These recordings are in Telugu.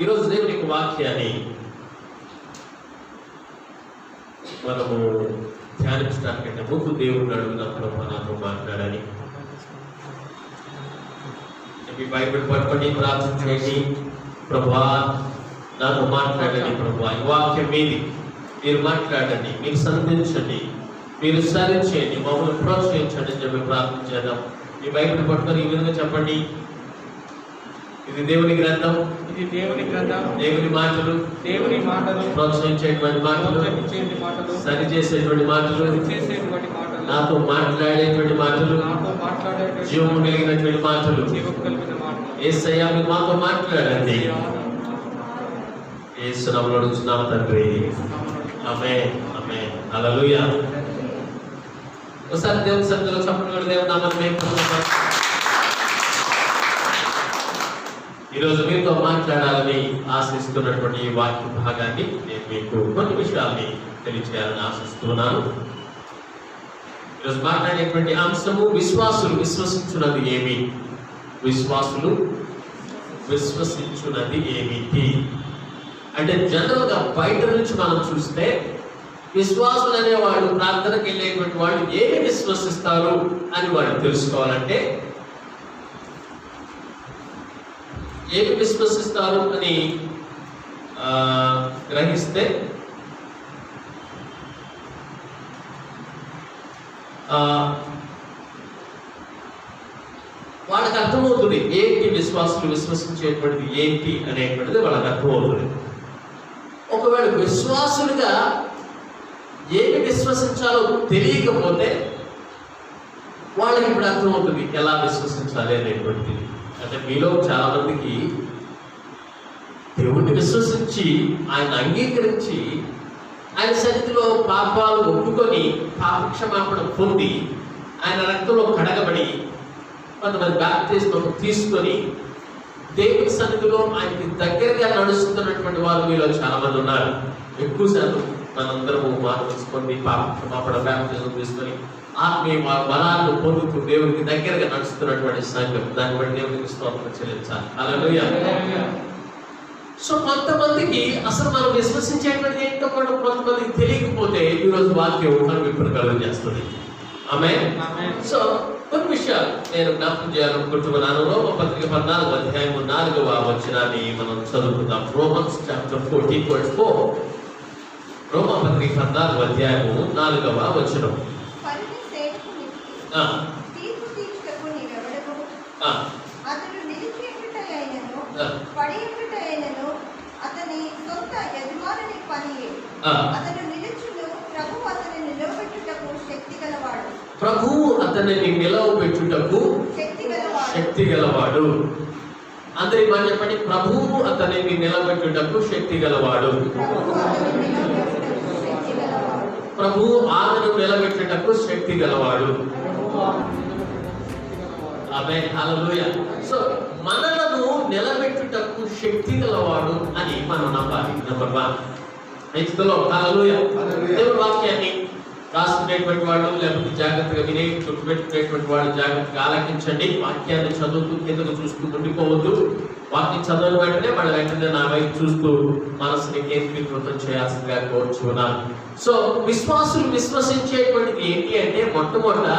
ఈరోజు దేవుని యొక్క వాక్యాన్ని మనము ధ్యానించడానికంటే ముందు దేవుడిని అడుగునప్పుడు నాతో మాట్లాడాలి. మీ బైబిల్ పట్టుకొని ప్రార్థన చేసి, ప్రభువా నాతో మాట్లాడండి, ప్రభువా ఈ వాక్యం మీది, మీరు మాట్లాడండి, మీరు సంధించండి, మీరు సరించండి, మమ్మల్ని ప్రోత్సహించండి అని చెప్పి ప్రార్థన చేద్దాం. మీ బైబిల్ పట్టుకొని ఈ విధంగా చెప్పండి, ఇది దేవుని గ్రంథం, ఇది దేవుని గ్రంథం, దేవుని మాటలు, దేవుని మాటలు, ప్రోత్సహించేటువంటి మాటలు, సరి చేసేటువంటి మాటలు, చేసేటువంటి మాటలు, నాతో మాట్లాడేటువంటి మాటలు, నాతో మాట్లాడేటువంటి జీవము కలిగినటువంటి మాటలు. జీవము కలిగిన మాటలు. యేసయ్యా మీరు మాతో మాట్లాడండి. యేసు నామములో అడుగుతున్నాము తండ్రి, ఆమేన్, ఆమేన్, హల్లెలూయా. ఒకసారి దేవుని సన్నిధిలో చప్పట్లు దేవుని నామమున మహిమ. ఈరోజు మీతో మాట్లాడాలని ఆశిస్తున్నటువంటి ఈ వాక్య భాగాన్ని నేను మీకు కొన్ని విషయాల్ని తెలియజేయాలని ఆశిస్తున్నాను. ఈరోజు మాట్లాడేటువంటి అంశము విశ్వాసులు విశ్వసించున్నది ఏమి? విశ్వాసులు విశ్వసించున్నది ఏమిటి అంటే, జనరల్గా బయట నుంచి మనం చూస్తే విశ్వాసులు అనేవాళ్ళు, ప్రార్థనకు వెళ్ళేటువంటి వాళ్ళు ఏమి విశ్వసిస్తారు అని వాళ్ళు తెలుసుకోవాలంటే, ఏమి విశ్వసిస్తారు అని గ్రహిస్తే వాళ్ళకి అర్థమవుతుంది ఏంటి విశ్వాసులు విశ్వసించేటువంటిది ఏంటి అనేటువంటిది వాళ్ళకి అర్థమవుతుంది. ఒకవేళ విశ్వాసులుగా ఏమి విశ్వసించాలో తెలియకపోతే వాళ్ళకి ఇప్పుడు అర్థమవుతుంది ఎలా విశ్వసించాలి అనేటువంటిది. అంటే మీలో చాలా మందికి దేవుణ్ణి విశ్వసించి ఆయన అంగీకరించి ఆయన సన్నిధిలో పాపాలు ఒప్పుకొని పాపక్షమాపణ పొంది ఆయన రక్తంలో కడగబడి కొంతమంది బాప్తిస్మం తీసుకొని దేవుని సన్నిధిలో ఆయనకి దగ్గరగా నడుస్తున్నటువంటి వాళ్ళు మీలో చాలా మంది ఉన్నారు. ఎక్కువ శాతం మనందరము మార్పుకొని పాపక్షమాపణ బాప్తిస్మం తీసుకొని ఆత్మీయ బలాలను పొందుతూ దేవునికి దగ్గరగా నడుస్తున్నటువంటి సంఘం. దాన్ని బట్టి దేవునికి స్తోత్రం చెల్లించాలి. హల్లెలూయా. సో కొంతమందికి అసలు మనం విశ్వసించేటువంటి ఏంటో కూడా కొంతమందికి తెలియకపోతే ఈరోజు వాక్యం మనం ఇప్పుడు కలుగు చేస్తుంది. ఆమేన్. సో కొన్ని విషయాలు నేను జ్ఞాపకం చేయాలనుకుంటున్నాను. రోమపత్రిక 14వ అధ్యాయము 4వ వచనాన్ని మనం చదువుకుందాం. Romans chapter 14:4. రోమపత్రిక 14వ అధ్యాయము 4వ వచనం. అతడు నిలిచియుండుటయైనను పడియుండుటయైనను అతని సొంత యజమానుని పనియే. అతడు నిలుచును, ప్రభువు అతనిని నిలవబెట్టుటకు శక్తిగలవాడు. ప్రభువు అతనిని నిలవబెట్టుటకు శక్తిగలవాడు. అందరి మాట చెప్పండి, ప్రభువు అతనిని నిలబెట్టుటకు శక్తిగలవాడు. ప్రభువు ఆమెను నిలబెట్టుటకు శక్తిగలవాడు. ఆమేన్, హల్లెలూయా. సో మనలను నిలబెట్టుటకు శక్తి గలవాడు అని మనం నమ్మాలి. నెంబర్ 1. హల్లెలూయా. దేవుని వాక్యాన్ని రాసుకునేటువంటి వాళ్ళు, లేకపోతే జాగ్రత్తగా వినే గుర్తుపెట్టుకునేటువంటి వాళ్ళు జాగ్రత్తగా ఆలకించండి. వాక్యాన్ని చదువుతూ కిందకు చూస్తూ ఉండిపోవద్దు. వాక్యం చదవని వెంటనే వాళ్ళ వెంటనే నా వైపు చూస్తూ మనసుని కేంద్రీకృతం చేయాల్సిందిగా కోరుచున్నాను. సో విశ్వాసులు విశ్వసించేటువంటిది ఏంటి అంటే, మొట్టమొదట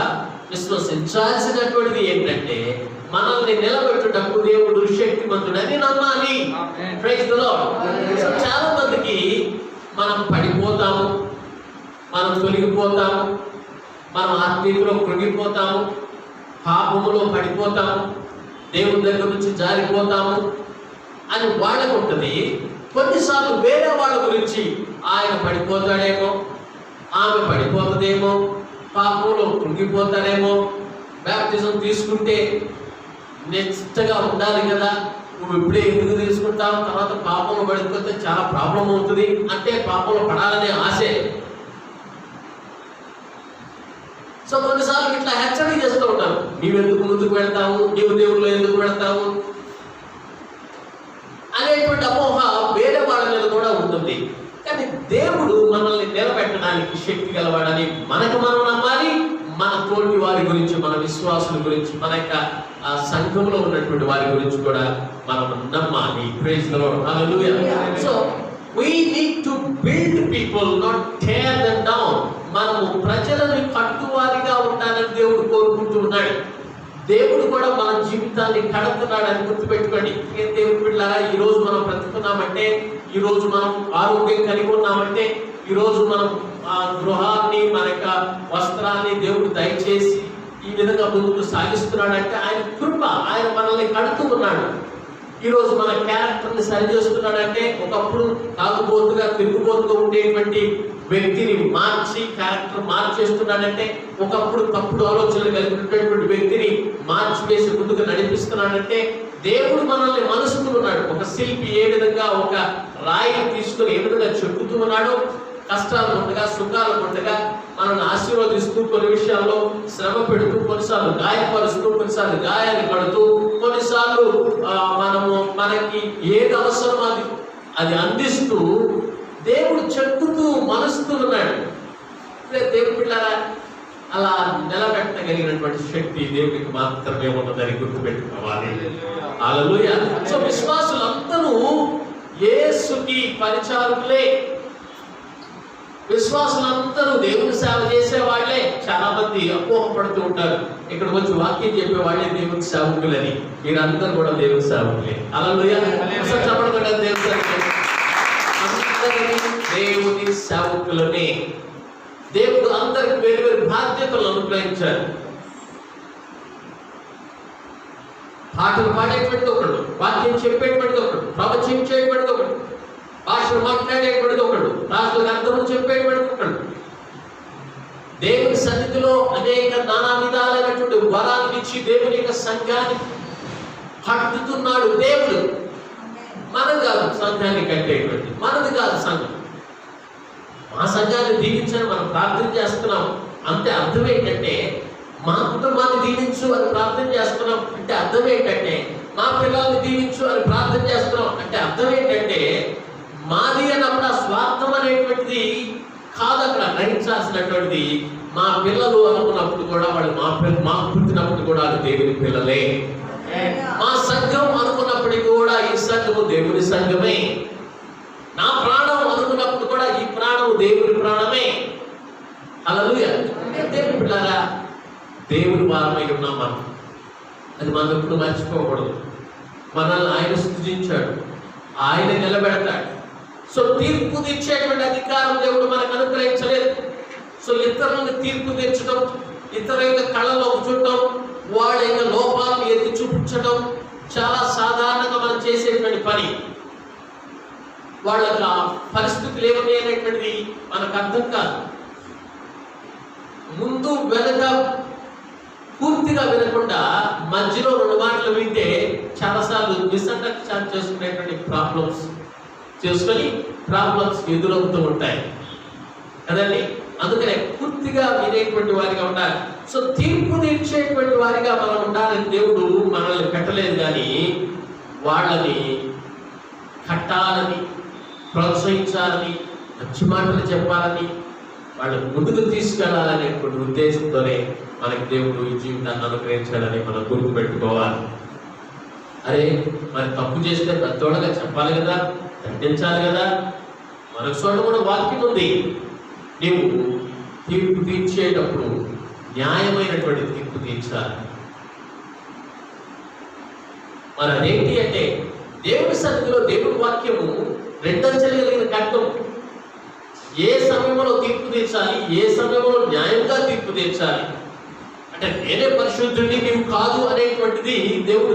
విశ్వసించాల్సినటువంటిది ఏంటంటే, మనల్ని నిలబెట్టుటకు దేవుడు శక్తిమంతుడని నమ్మాలి. Praise the lord. సో చాలా మందికి మనం పడిపోతాము, మనం తొలగిపోతాము, మనం ఆత్మీయతలో కృంగిపోతాము, పాపములో పడిపోతాము, దేవుని దగ్గర నుంచి జారిపోతాము అని వాళ్ళకు ఉంటుంది. కొన్నిసార్లు వేరే వాళ్ళ గురించి ఆయన పడిపోతాడేమో, ఆమె పడిపోతుందేమో, పాపంలో కృంగిపోతారేమో, బాప్తిజం తీసుకుంటే నెక్స్ట్గా ఉండాలి కదా, నువ్వు ఇప్పుడే ఎందుకు తీసుకుంటావు, తర్వాత పాపంలో పడిపోతే చాలా ప్రాబ్లం అవుతుంది అంటే పాపంలో పడాలనే ఆశే. సో కొన్నిసార్లు ఇట్లా హెచ్చరిక చేస్తూ ఉంటారు, నీవెందుకు ముందుకు వెళ్తావు, నీవు దేవుళ్ళు ఎందుకు వెళ్తావు అనేటువంటి అపోహ వేరే వాళ్ళ మీద కూడా ఉంటుంది. కానీ దేవుడు మనల్ని నిలబెట్టడానికి శక్తి గలవాడని మనకు మనం నమ్మాలి, మన తోటి వారి గురించి, మన విశ్వాసుల గురించి, మన యొక్క సంఘంలో ఉన్నటువంటి వారి గురించి కూడా మనం నమ్మాలి. Praise the lord. Hallelujah. So we need to build people, not tear them down. మనము ప్రజలను కట్టువారిగా ఉండాలని దేవుడు కోరుకుంటూ ఉన్నాడు. దేవుడు కూడా మన జీవితాన్ని కడుతున్నాడని గుర్తుపెట్టుకోండి. దేవుడు బిడ్డలారా, ఈ రోజు మనం బ్రతుకున్నామంటే, ఈ రోజు మనం ఆరోగ్యం కలిగి ఉన్నామంటే, ఈ రోజు మనం గృహాన్ని, మన యొక్క వస్త్రాన్ని దేవుడు దయచేసి ఈ విధంగా ముందుకు సాగిస్తున్నాడంటే ఆయన కృప. ఆయన మనల్ని కడుతూ ఉన్నాడు. ఈ రోజు మన క్యారెక్టర్ని సరి చేస్తున్నాడంటే, ఒకప్పుడు తాగుబోతుగా తిరుగుబోతుగా ఉండేటువంటి వ్యక్తిని మార్చి క్యారెక్టర్ మార్చేస్తున్నాడంటే, ఒకప్పుడు తప్పుడు ఆలోచనలు కలిగినటువంటి వ్యక్తిని మార్చివేసి ముందుకు నడిపిస్తున్నాడంటే, దేవుడు మనల్ని మలుస్తూ ఉన్నాడు. ఒక శిల్పి ఏ విధంగా ఒక రాయిని తీసుకుని ఏ విధంగా చెక్కుతూ ఉన్నాడో, కష్టాలు ఉండగా సుఖాలు ఉండగా మనల్ని ఆశీర్వదిస్తూ, కొన్ని విషయాల్లో శ్రమ పెడుతూ, కొన్నిసార్లు గాయపరుస్తూ, కొన్నిసార్లు గాయాన్ని పడుతూ, కొన్నిసార్లు మనకి ఏది అవసరం అది అందిస్తూ దేవుడు చెక్కుతూ మలుస్తూ ఉన్నాడు. దేవుడు పిల్లరా, అలా నిలబెట్టగలిగినటువంటి శక్తి దేవుడికి మాత్రమే ఉన్నదని గుర్తుపెట్టుకోవాలి. హల్లెలూయా. సో విశ్వాసులందరూ యేసుకి పరిచారకులే. విశ్వాసులందరూ దేవుని సేవ చేసే వాళ్ళే. చాలా మంది అపోహపడుతూ ఉంటారు, ఇక్కడికి వచ్చి వాక్యం చెప్పే వాళ్ళే దేవుని సేవకులని. మీరందరూ కూడా దేవుని సేవకులే. హల్లెలూయా. అసలు చెప్పకుండా దేవుని సేవకులనే. దేవుడు అందరికి వేరు వేరు బాధ్యతలు అనుగ్రహించారు. పాటలు పాడేటువంటి ఒకడు, వాక్యం చెప్పేటువంటి ఒకడు, ప్రవచించేటువంటి ఒకడు, భాషలు మాట్లాడేటువంటి ఒకడు, రాజులకు అర్థము చెప్పేటువంటి ఒకడు. దేవుని సన్నిధిలో అనేక నానా విధాలైనటువంటి వరాలు ఇచ్చి దేవుని యొక్క సంఘాన్ని కట్టుతున్నాడు దేవుడు. మనది కాదు సంఘాన్ని కట్టేటువంటి, మనది కాదు సంఘం. మా సంఘాన్ని దీవించని మనం ప్రార్థన చేస్తున్నాం అంటే అర్థం ఏంటంటే, మా కుటుంబాన్ని దీవించు అని ప్రార్థన చేస్తున్నాం అంటే అర్థం ఏంటంటే, మా పిల్లల్ని దీవించు అని ప్రార్థన చేస్తున్నాం అంటే అర్థం ఏంటంటే, మాది అన్నప్పుడు ఆ స్వార్థం అనేటువంటిది కాదు అక్కడ గ్రహించాల్సినటువంటిది. మా పిల్లలు అనుకున్నప్పుడు కూడా వాళ్ళు మాకు పుట్టినప్పుడు కూడా అది దేవుని పిల్లలే. మా సంఘం అనుకున్నప్పటికీ కూడా ఈ సంఘము దేవుని సంఘమే. నా ప్రాణం అనుకున్నప్పుడు కూడా ఈ ప్రాణం దేవుని ప్రాణమే. హల్లెలూయా. దేవుని పిల్లరా, దేవుని వారమై ఉన్నాం మనం. అది మనం ఎప్పుడు మర్చిపోకూడదు. మనల్ని ఆయన స్తుతించాడు, ఆయన నిలబెడతాడు. సో తీర్పు తెచ్చేటువంటి అధికారం దేవుడు మనకు అనుగ్రహించలేదు. సో ఇతరులను తీర్పు తెచ్చడం, ఇతరుల కళ్ళలో చూడటం, వాళ్ళ యొక్క లోపాలను ఎత్తి చూపించడం చాలా సాధారణంగా మనం చేసేటువంటి పని. వాళ్ళ పరిస్థితులు ఏమని అనేటువంటిది మనకు అర్థం కాదు. ముందు వెనక పూర్తిగా వినకుండా మధ్యలో రెండు మాటలు వింటే చాలాసార్లు మిస్అండర్స్టాండ్ చేసుకునేటువంటి ప్రాబ్లమ్స్ ఎదురవుతూ ఉంటాయి కదండి. అందుకనే పూర్తిగా వినేటువంటి వారిగా ఉండాలి. సో తీర్పు తీర్చేటువంటి వారిగా మనం ఉండాలని దేవుడు మనల్ని పెట్టలేదు, కానీ వాళ్ళని కట్టాలని, ప్రోత్సహించాలని, మంచి మాటలు చెప్పాలని, వాళ్ళని ముందుకు తీసుకెళ్లాలనేటువంటి ఉద్దేశంతోనే మనకి దేవుడు ఈ జీవితాన్ని అనుగ్రహించాలని మనం గుర్తుపెట్టుకోవాలి. అరే మరి తప్పు చేస్తే పెద్దోళ్ళగా చెప్పాలి కదా, ఖండించాలి కదా. మనకు చోట కూడా వాక్యం ఉంది. నీవు తీర్పు తీర్చేటప్పుడు న్యాయమైనటువంటి తీర్పు తీర్చాలి. మరి అదేంటి అంటే, దేవుని సన్నిధిలో దేవుని వాక్యము రెండంచెలు కలిగిన కట్టం. ఏ సమయంలో తీర్పు తీర్చాలి, ఏ సమయంలో న్యాయంగా తీర్పు తీర్చాలి అంటే, నేనే పరిశుద్ధుడిని నీవు కాదు అనేటువంటిది దేవుడు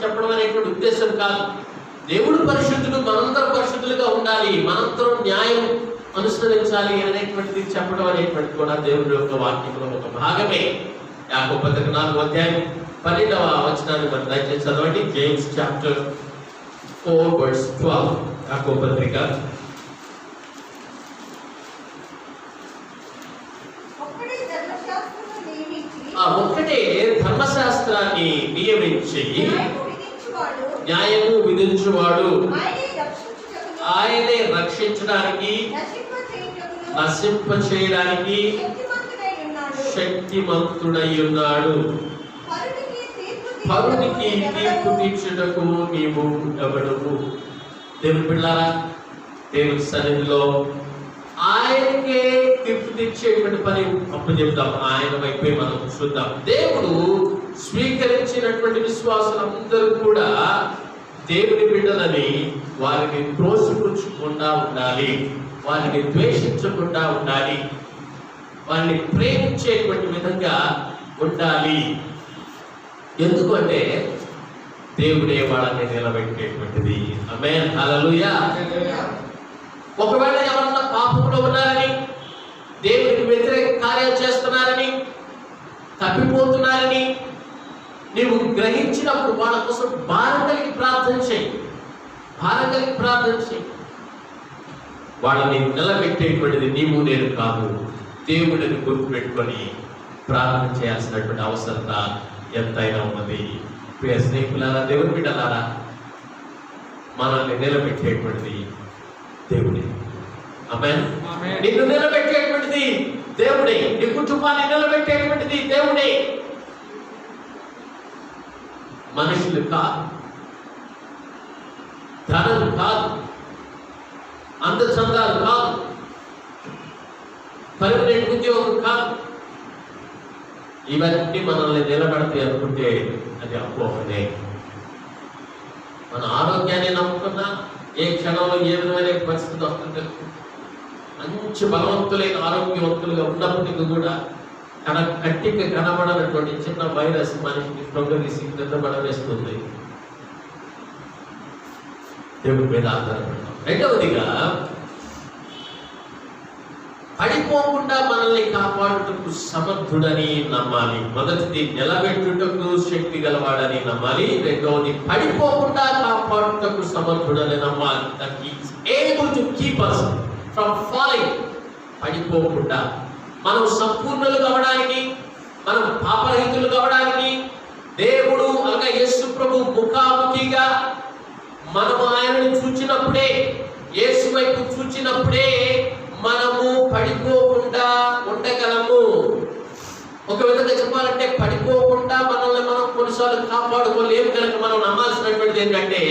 చెప్పడం అనేటువంటి ఉద్దేశం కాదు. దేవుడు పరిశుద్ధుడు, మనందరం పరిశుద్ధులుగా ఉండాలి, మనందరం న్యాయం అనుసరించాలి అనేటువంటిది చెప్పడం అనేటువంటిది కూడా దేవుడి యొక్క వాక్యంలో ఒక భాగమే. యాకోబు పత్రిక 4వ అధ్యాయం 12వ వచనాన్ని మనం దయచేసి చదవండి. James chapter 4:12. యాకోబు పత్రిక. ఒక్కటే ధర్మశాస్త్రాన్ని నియమించి న్యాయము విధించువాడు, ఆయనే రక్షించడానికి, నశింప చేయడానికి శక్తిమంతుడై ఉన్నాడు. పరునికి తీర్పు తీర్చుటకు నీవు ఎవడువు? దేవుని బిడ్డలారా, దేవుని సన్నిధిలో ఆయనకే తీర్పు తీర్చేటువంటి పని అప్పచెప్తాం. ఆయన వైపే మనం చూద్దాం. దేవుడు స్వీకరించినటువంటి విశ్వాసులందరూ కూడా దేవుని బిడ్డలని వారిని త్రోసిపుచ్చకుండా ఉండాలి, వారిని ద్వేషించకుండా ఉండాలి, వారిని ప్రేమించేటువంటి విధంగా ఉండాలి. ఎందుకంటే దేవుడే వాళ్ళని నిలబెట్టేటువంటిది. ఆమేన్, హల్లెలూయా. ఒకవేళ ఎవరన్నా పాపంలో ఉన్నారని, దేవునికి వ్యతిరేక కార్యాలు చేస్తున్నారని, తప్పిపోతున్నారని నీవు గ్రహించినప్పుడు వాళ్ళ కోసం భారం కలిగి ప్రార్థన చేయి, భారం కలిగి ప్రార్థన చేయి. వాళ్ళని నిలబెట్టేటువంటిది నీవు నేను కాదు, దేవుడిని గుర్తుపెట్టుకొని ప్రార్థన చేయాల్సినటువంటి అవసరత ఎంతైనా ఉన్నది. ప్రియ స్నేహితులారా, దేవుని బిడ్డలారా, మనల్ని నిలబెట్టేటువంటిది దేవుడే. ఆమేన్. నిన్ను నిలబెట్టేటువంటిది దేవుడే, నీ కుటుంబాన్ని నిలబెట్టేటువంటిది దేవుడే, మనుషులు కాదు, ధనం కాదు, అందచందాలు కాదు, పర్మనెంట్ ఉద్యోగం కాదు. ఇవన్నీ మనల్ని నిలబడతాయి అనుకుంటే అది అపోహనే. మన ఆరోగ్యాన్ని నమ్ముకున్నా ఏ క్షణంలో ఏ విధమైన పరిస్థితి వస్తుంది. మంచి బలవంతులైన ఆరోగ్యవంతులుగా ఉన్నప్పటికీ కూడా కట్టిక కనబడనటువంటి చిన్న వైరస్ మనిషిని ప్రొగరిసి కింద పడవేస్తుంది. దేవుడి మీద ఆధారపడతాం. రెండవదిగా, పడిపోకుండా మనల్ని కాపాడుటకు సమర్థుడని నమ్మాలి. మొదటిది నిలబెట్టుటకు శక్తి గలవాడని నమ్మాలి. రెండవది పడిపోకుండా కాపాడుటకు సమర్థుడని నమ్మాలి. That he is able to keep us from falling. పడిపోకుండా మనం సంపూర్ణులు కావడానికి, మనం పాపరహితులు కావడానికి దేవుడు అనగా యేసు ప్రభు ముఖాముఖిగా మనము ఆయనను చూచినప్పుడే, యేసు వైపు చూచినప్పుడే మనము పడిపోకుండా ఉండగలము. ఒక విధంగా చెప్పాలంటే పడిపోకుండా మనల్ని మనం కొన్నిసార్లు కాపాడుకోలేము. కనుక మనం నమ్మాల్సినటువంటిది ఏంటంటే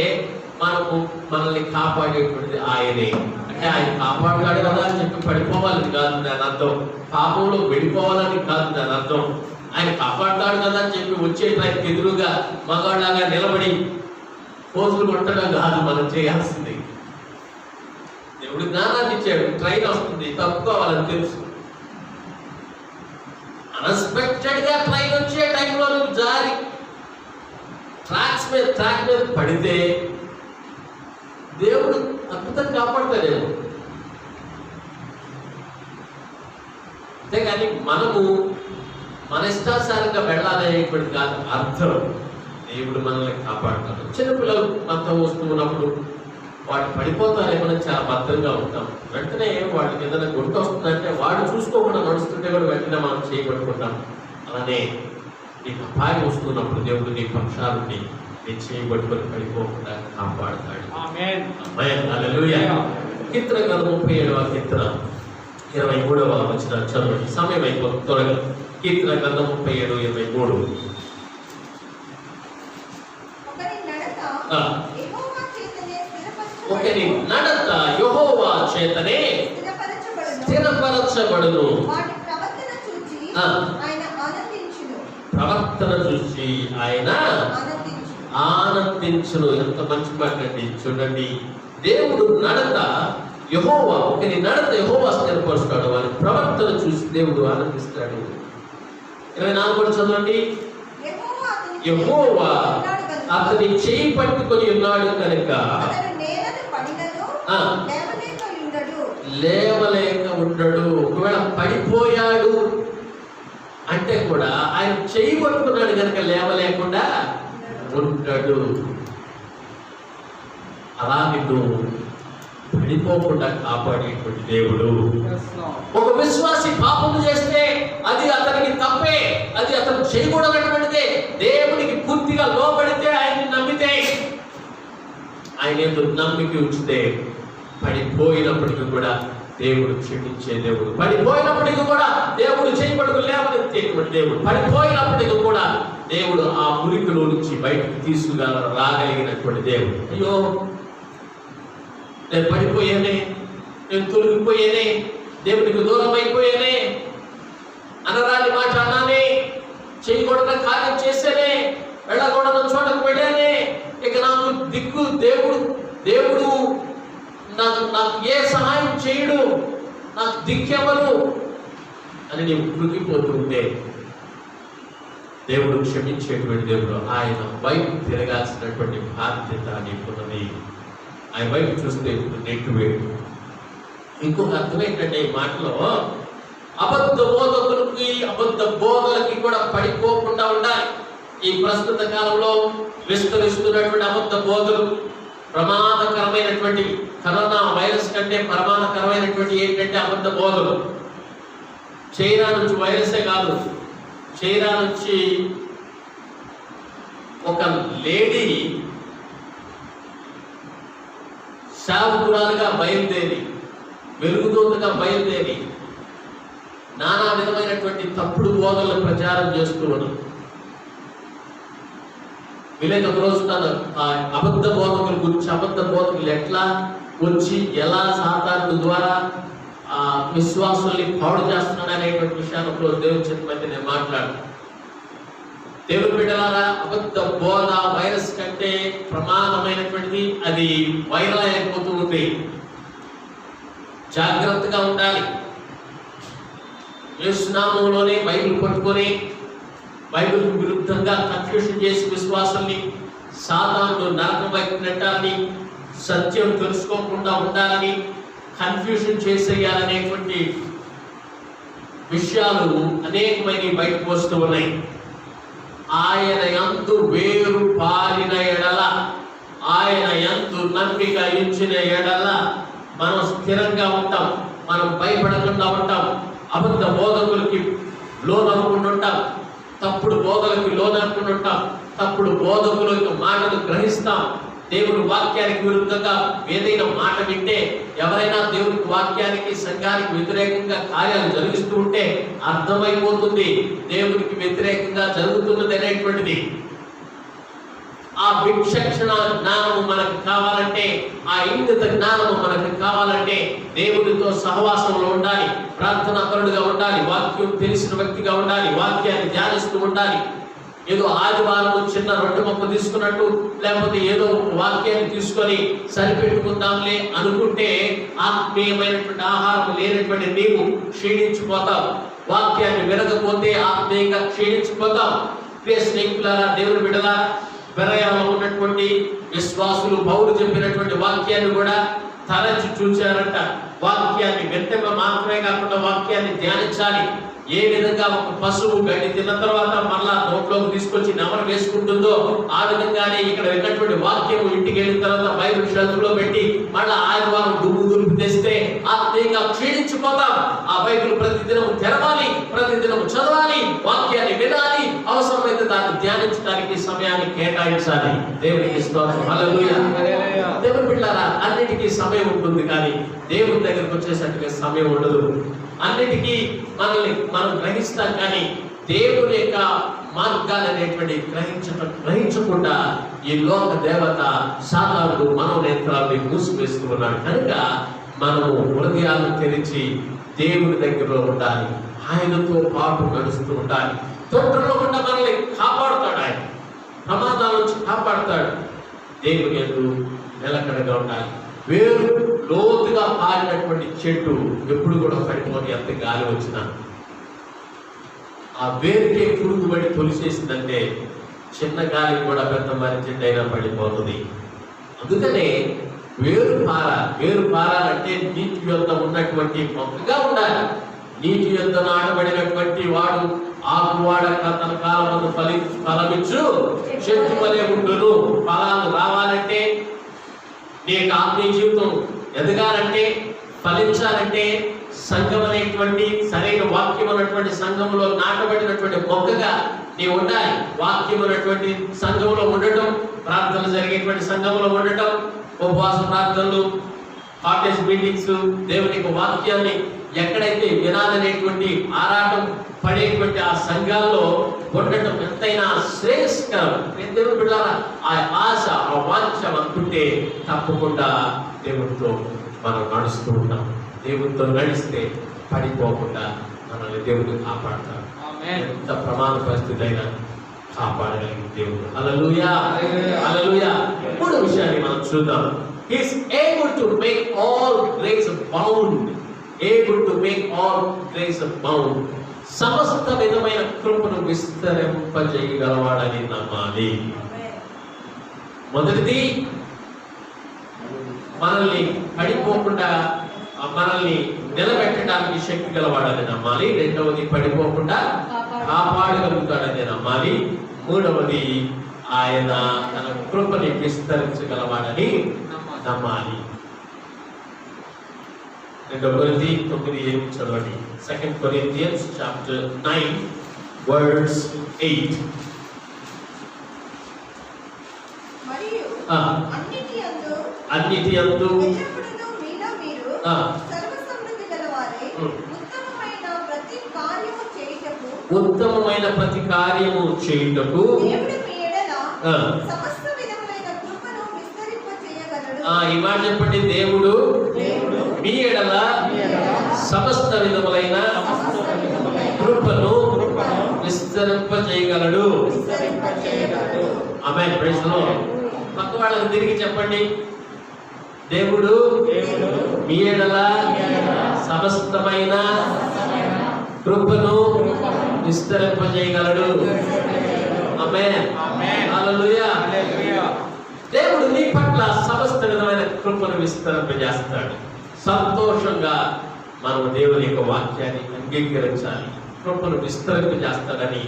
మనల్ని కాపాడేటువంటిది ఆయనే. అంటే ఆయన కాపాడుతాడు కదా అని చెప్పి పడిపోవాలని కాదు దాని అర్థం, పాపంలో వెళ్ళిపోవాలని కాదు దాని అర్థం. ఆయన కాపాడుతాడు కదా అని చెప్పి వచ్చే ట్రైన్కి ఎదురుగా మగాళ్ళగా నిలబడి పోజులు కొట్టడం కాదు మనం చేయాల్సింది. దేవుడు జ్ఞానాన్ని ఇచ్చాడు, ట్రైన్ వస్తుంది, తప్పుకోవాలని తెలుసు. అన్ఎక్స్పెక్టెడ్ గా ట్రైన్ వచ్చే టైంలో నువ్వు జారి ట్రాక్ మీద పడితే దేవుడు అద్భుతంగా కాపాడతాడేమో. అంతేగాని మనము మన ఇష్టానుసారంగా వెళ్ళాలనేటువంటి కాదు అర్థం. దేవుడు మనల్ని కాపాడుతాడు. చిన్నపిల్లలు మనతో వస్తూ ఉన్నప్పుడు వాడు పడిపోతారేమో చాలా భద్రంగా ఉంటాం. వెంటనే వాడికి ఏదైనా గుంట వస్తుందంటే వాడు చూసుకోకుండా నడుస్తుంటే కూడా వెంటనే మనం చేయబట్టుకుంటాం. అలానే నీకు అపాయం వస్తున్నప్పుడు దేవుడు నీ పక్షాలని నీ చేయబట్టుకొని పడిపోకుండా కాపాడుతాడు. ఆమేన్. ఆమేన్, హల్లెలూయా. కీర్తన గ్రంథం 37వ కీర్తన 23వ వచనం చదవండి. సమయం అయిపోతుంది త్వరగా. కీర్తన గ్రంథం 37:23. ఒకరి నడత యెహోవా చేతనే స్థిరపరచబడును. ప్రవర్తన చూసి ఆయన ఆనందించును. ఎంత మంచి మాట అండి. చూడండి, దేవుడు నడత యెహోవా, ఒకరి నడత యెహోవా స్థిరపరుస్తాడు, వారి ప్రవర్తన చూసి దేవుడు ఆనందిస్తాడు. 24 కూడా చదవండి. యెహోవా అతని చేయి పట్టుకొని ఉన్నాడు కనుక లేవలేక ఉండడు. ఒకవేళ పడిపోయాడు అంటే కూడా ఆయన చేయి పట్టుకున్నాడు కనుక లేవలేకుండా ఉండడు. అలా నిన్ను పడిపోకుండా కాపాడేటువంటి దేవుడు. ఒక విశ్వాసి పాపము చేస్తే అది అతనికి తప్పే, అది అతను చేయకూడనటువంటిదే. దేవునికి పూర్తిగా లోబడితే, ఆయన్ని నమ్మితే, ఆయన ఎందుకు నమ్మికి ఉంచితే పడిపోయినప్పటికీ కూడా దేవుడు క్షమించే దేవుడు. పడిపోయినప్పటికీ కూడా దేవుడు చేయబడుకు లేవనెత్తేటువంటి దేవుడు. పడిపోయినప్పటికీ కూడా దేవుడు ఆ మురికిలో నుంచి బయటకు తీసుకుగా రాగలిగినటువంటి దేవుడు. అయ్యో నేను పడిపోయానే, నేను తొలగిపోయానే, దేవునికి దూరం అయిపోయానే, అనరాని మాట అన్నానే, చేయకూడదు కార్యం చేసేనే, వెళ్ళకూడదు చోటకు వెళ్ళానే, ఇక నాకు దిక్కు దేవుడు నాకు ఏ సహాయం చేయడు, నాకు దిక్కెవరు అని నీవు కృంగిపోతుంటే దేవుడు క్షమించేటువంటి దేవుడు. ఆయన వైపు తిరగాల్సినటువంటి బాధ్యత నీకున్నది. ఆయన వైపు చూస్తే నెట్టు వేడు. ఇంకొక అర్థం ఏంటంటే ఈ మాటలో అబద్ధ బోధలకి కూడా పడిపోకుండా ఉండాలి. ఈ ప్రస్తుత కాలంలో విస్తరిస్తున్నటువంటి అబద్ధ బోధలు ప్రమాదకరమైనటువంటి కరోనా వైరస్ కంటే ప్రమాదకరమైనటువంటి ఏంటంటే అబద్ధ బోధలు. చైనా నుంచి వైరసే కాదు, చైనా నుంచి ఒక లేడీ సేవకురాలుగా బయలుదేరి, వెలుగుదూతగా బయలుదేరి నానా విధమైనటువంటి తప్పుడు బోధలను ప్రచారం చేస్తూ ఉన్నాం. వీలైతే ఒక రోజు ఆ అబద్ధ బోధకుల గురించి, అబద్ధ బోధకులు ఎట్లా వచ్చి ఎలా సాతానుడు ద్వారా ఆ విశ్వాసుల్ని పాడు చేస్తున్నాడు అనేటువంటి విషయాన్ని ఒకరోజు దేవుని చెప్పి నేను మాట్లాడు. దేవుని బిడ్డలారా, అబద్ధ బోధ వైరస్ కంటే ప్రమాదమైనటువంటిది. అది వైరల్ అయిపోతూ ఉంది. జాగ్రత్తగా ఉండాలి. యేసు నామములోనే బైబిల్ పట్టుకొని బైబిల్ విరుద్ధంగా కన్ఫ్యూషన్ చేసి విశ్వాసాన్ని సాతానుడు నరకం వైపు నెట్టాలని, సత్యం తెలుసుకోకుండా ఉండాలని, కన్ఫ్యూషన్ చేసేయాలనేటువంటి విషయాలు అనేకమైన బయటకు వస్తూ ఉన్నాయి. ఆయన యందు వేరు పారిన ఎడల, ఆయన యందు నమ్మిక ఇచ్చిన ఎడల మనం స్థిరంగా ఉంటాం, మనం భయపడకుండా ఉంటాం, అబద్ధ బోధకులకి లోనవ్వకుండా ఉంటాం, తప్పుడు బోధలకు లోనవ్వకుండా ఉంటాం, తప్పుడు బోధకుల యొక్క మాటలు గ్రహిస్తాం. దేవుని వాక్యానికి విరుద్ధంగా ఏదైనా మాట వింటే, ఎవరైనా దేవునికి వాక్యానికి సంఘానికి వ్యతిరేకంగా కార్యాలు జరిగిస్తూ ఉంటే అర్థమైపోతుంది దేవునికి వ్యతిరేకంగా జరుగుతున్నది అనేటువంటిది. ఆ విచక్షణ జ్ఞానము మనకు కావాలంటే, ఆ ఇంగిత జ్ఞానము మనకు కావాలంటే దేవునితో సహవాసంలో ఉండాలి, ప్రార్థనాపరుడుగా ఉండాలి, వాక్యం తెలిసిన వ్యక్తిగా ఉండాలి, వాక్యాన్ని ధ్యానిస్తూ ఉండాలి. ఏదో ఆదివారం చిన్న రొట్టె మొక్క తీసుకున్నట్టు, లేకపోతే ఏదో వాక్యాన్ని తీసుకొని సరిపెట్టుకుందాంలే అనుకుంటే ఆత్మీయమైనటువంటి ఆహారం లేనటువంటి నీవు క్షీణించిపోతావు. వాక్యాన్ని వినకపోతే ఆత్మీయంగా క్షీణించిపోతావు. ప్రియ స్నేహితులారా, దేవుని బిడ్డలారా, బెరయాలో ఉన్నటువంటి విశ్వాసులు పౌలు చెప్పినటువంటి వాక్యాన్ని కూడా తరచి చూచారంట. వాక్యాన్ని వెంటనే మాత్రమే కాకుండా వాక్యాన్ని ధ్యానించాలి. ఏ విధంగా ఒక పశువు గడ్డి తిన్న తర్వాత మళ్ళా నోట్లోకి తీసుకొచ్చి నెమరు వేసుకుంటుందో, ఆ విధంగానే ఇక్కడ విన్నటువంటి వాక్యం ఇంటికి వెళ్ళిన తర్వాత బైబిల్ షెల్ఫ్లో పెట్టి మళ్ళా ఆదివారం దుమ్ము దులిపి తెస్తే ఆత్మీయంగా క్షీణించిపోతాం. ఆ బైబిల్ ప్రతిదినం తెరవాలి, ప్రతిదినం చదవాలి, వాక్యాన్ని వినాలి, అవసరమైతే దాన్ని ధ్యానించడానికి సమయాన్ని కేటాయించాలి. దేవునికి స్తోత్రం, హల్లెలూయా. దేవుని బిడ్డలారా, అన్నిటికీ సమయం ఉంటుంది, కానీ దేవుని దగ్గరకు వచ్చేసరికి సమయం ఉండదు. అన్నిటికీ మనం గ్రహిస్తాం, కానీ దేవుని యొక్క మార్గాలు అనేటువంటి గ్రహించకుండా ఈ లోక దేవత సాతానుడు మనోనేత్రాన్ని మూసివేస్తూ ఉన్నాడు. కనుక మనము హృదయాలను తెరిచి దేవుని దగ్గరలో ఉండాలి, ఆయనతో పాటు నడుస్తూ ఉండాలి. తొట్టులో కూడా మనల్ని కాపాడుతాడు, ఆయన ప్రమాదాల నుంచి కాపాడుతాడు. దేవుని యందు నిలకడగా ఉండాలి. వేరు లోతుగా పారినటువంటి చెట్టు ఎప్పుడు కూడా పడిపోని, ఎంత గాలి వచ్చినా ఆ వేరుకే పురుగుబడి తొలిసేసిందంటే చిన్న గాలి కూడా పెద్ద మర్రి చెట్టు అయినా పడిపోతుంది. అందుకనే వేరు పారాలంటే నీటి యొద్ద ఉన్నటువంటి మొక్కగా ఉండాలి. నీటి యొద్ద నాటబడినటువంటి వాడు ఆకువాడక తన కాలమందు ఫలమిచ్చు చెట్టు వలె ఉండును. ఫలాలు రావాలంటే, నీకు ఆత్మీయ జీవితం ఎదగాలంటే, ఫలించాలంటే సంఘం అనేటువంటి సరైన వాక్యం అన్నటువంటి సంఘంలో నాటబడినటువంటి మొక్కగా నీవు ఉండాలి. వాక్యం అన్నటువంటి సంఘంలో ఉండటం, ప్రార్థనలు జరిగేటువంటి సంఘంలో ఉండటం, ఉపవాస ప్రార్థనలు, కాటేజ్ మీటింగ్స్, దేవుని యొక్క వాక్యాన్ని ఎక్కడైతే వినాలనేటువంటి ఆరాటం పడేటువంటి ఆ సంఘాల్లో ఉండటం ఎంతైనా శ్రేయస్కరం. దేవుని బిడ్డలారా, ఆ ఆశ, ఆ వాంఛ అనుకుంటే తప్పకుండా దేవుడితో మనం నడుస్తూ ఉంటాం. దేవుడితో నడిస్తే పడిపోకుండా మనల్ని దేవుడు కాపాడతాడు. ఎంత ప్రమాద పరిస్థితి అయినా కాపాడగలిగిన దేవుడు. హల్లెలూయా, హల్లెలూయా. మూడో విషయాన్ని మనం చూద్దాం. He is able to make all grace abound. Able to make all grace abound. సమస్త విధమైన కృపను విస్తరింపజేయగలవాడని నమ్మాలి. మొదటిది, మనల్ని పడిపోకుండా మనల్ని నిలబెట్టడానికి శక్తి గలవాడని నమ్మాలి. రెండవది, పడిపోకుండా కాపాడగలుగుతాడని నమ్మాలి. మూడవది, ఆయన తన కృపని విస్తరించగలవాడని నమ్మాలి. 2 కొరింథీ 9:8 చదవండి. 2 Corinthians chapter 9 verse 8. మరియు అన్నిటి యందు ఎల్లప్పుడూ మీలో మీరు సర్వసమృద్ధి గలవారై ఉత్తమమైన ప్రతి కార్యము చేయుటకు దేవుడు మీ ఎడల సమస్త విధములైన కృపను విస్తరింపజేయగలడు. ఈ మాట చెప్పండి. దేవుడు మీ ఎడల సమస్త విధములైన కృపను విస్తరింపజేయగలడు. ఆమేన్. Praise the Lord. పక్క వాళ్ళకి తిరిగి చెప్పండి. దేవుడు మీ ఎడల సమస్తమైన కృపను విస్తరింపజేయగలడు. ఆమేన్. హల్లెలూయా. దేవుడు నీ పట్ల సమస్త విధమైన కృపను విస్తరింపజేస్తాడు. సంతోషంగా మనం దేవుని యొక్క వాక్యాన్ని అంగీకరించాలి. కృపను విస్తరింపజేస్తాడని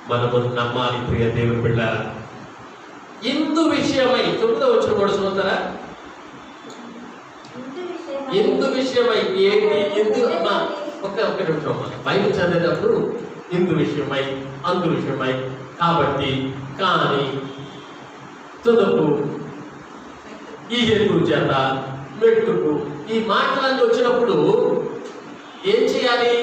మనము నమ్మాలి. ప్రియ దేవుని బిడ్డలారా, ఇందు విషయమై 9వ వచనం కూడా చదువుతారా? ఇందు విషయమై ఏంటి? ఇందు అమ్మా ఒక నిమిషం. బైబిల్ చదివేటప్పుడు ఇందు విషయమై, అందు విషయమై, కాబట్టి, కానీ, తుదకు, ఈ హేతు చేత, మెట్టుకు, ఈ మాటలన్నీ వచ్చినప్పుడు ఏం చేయాలి?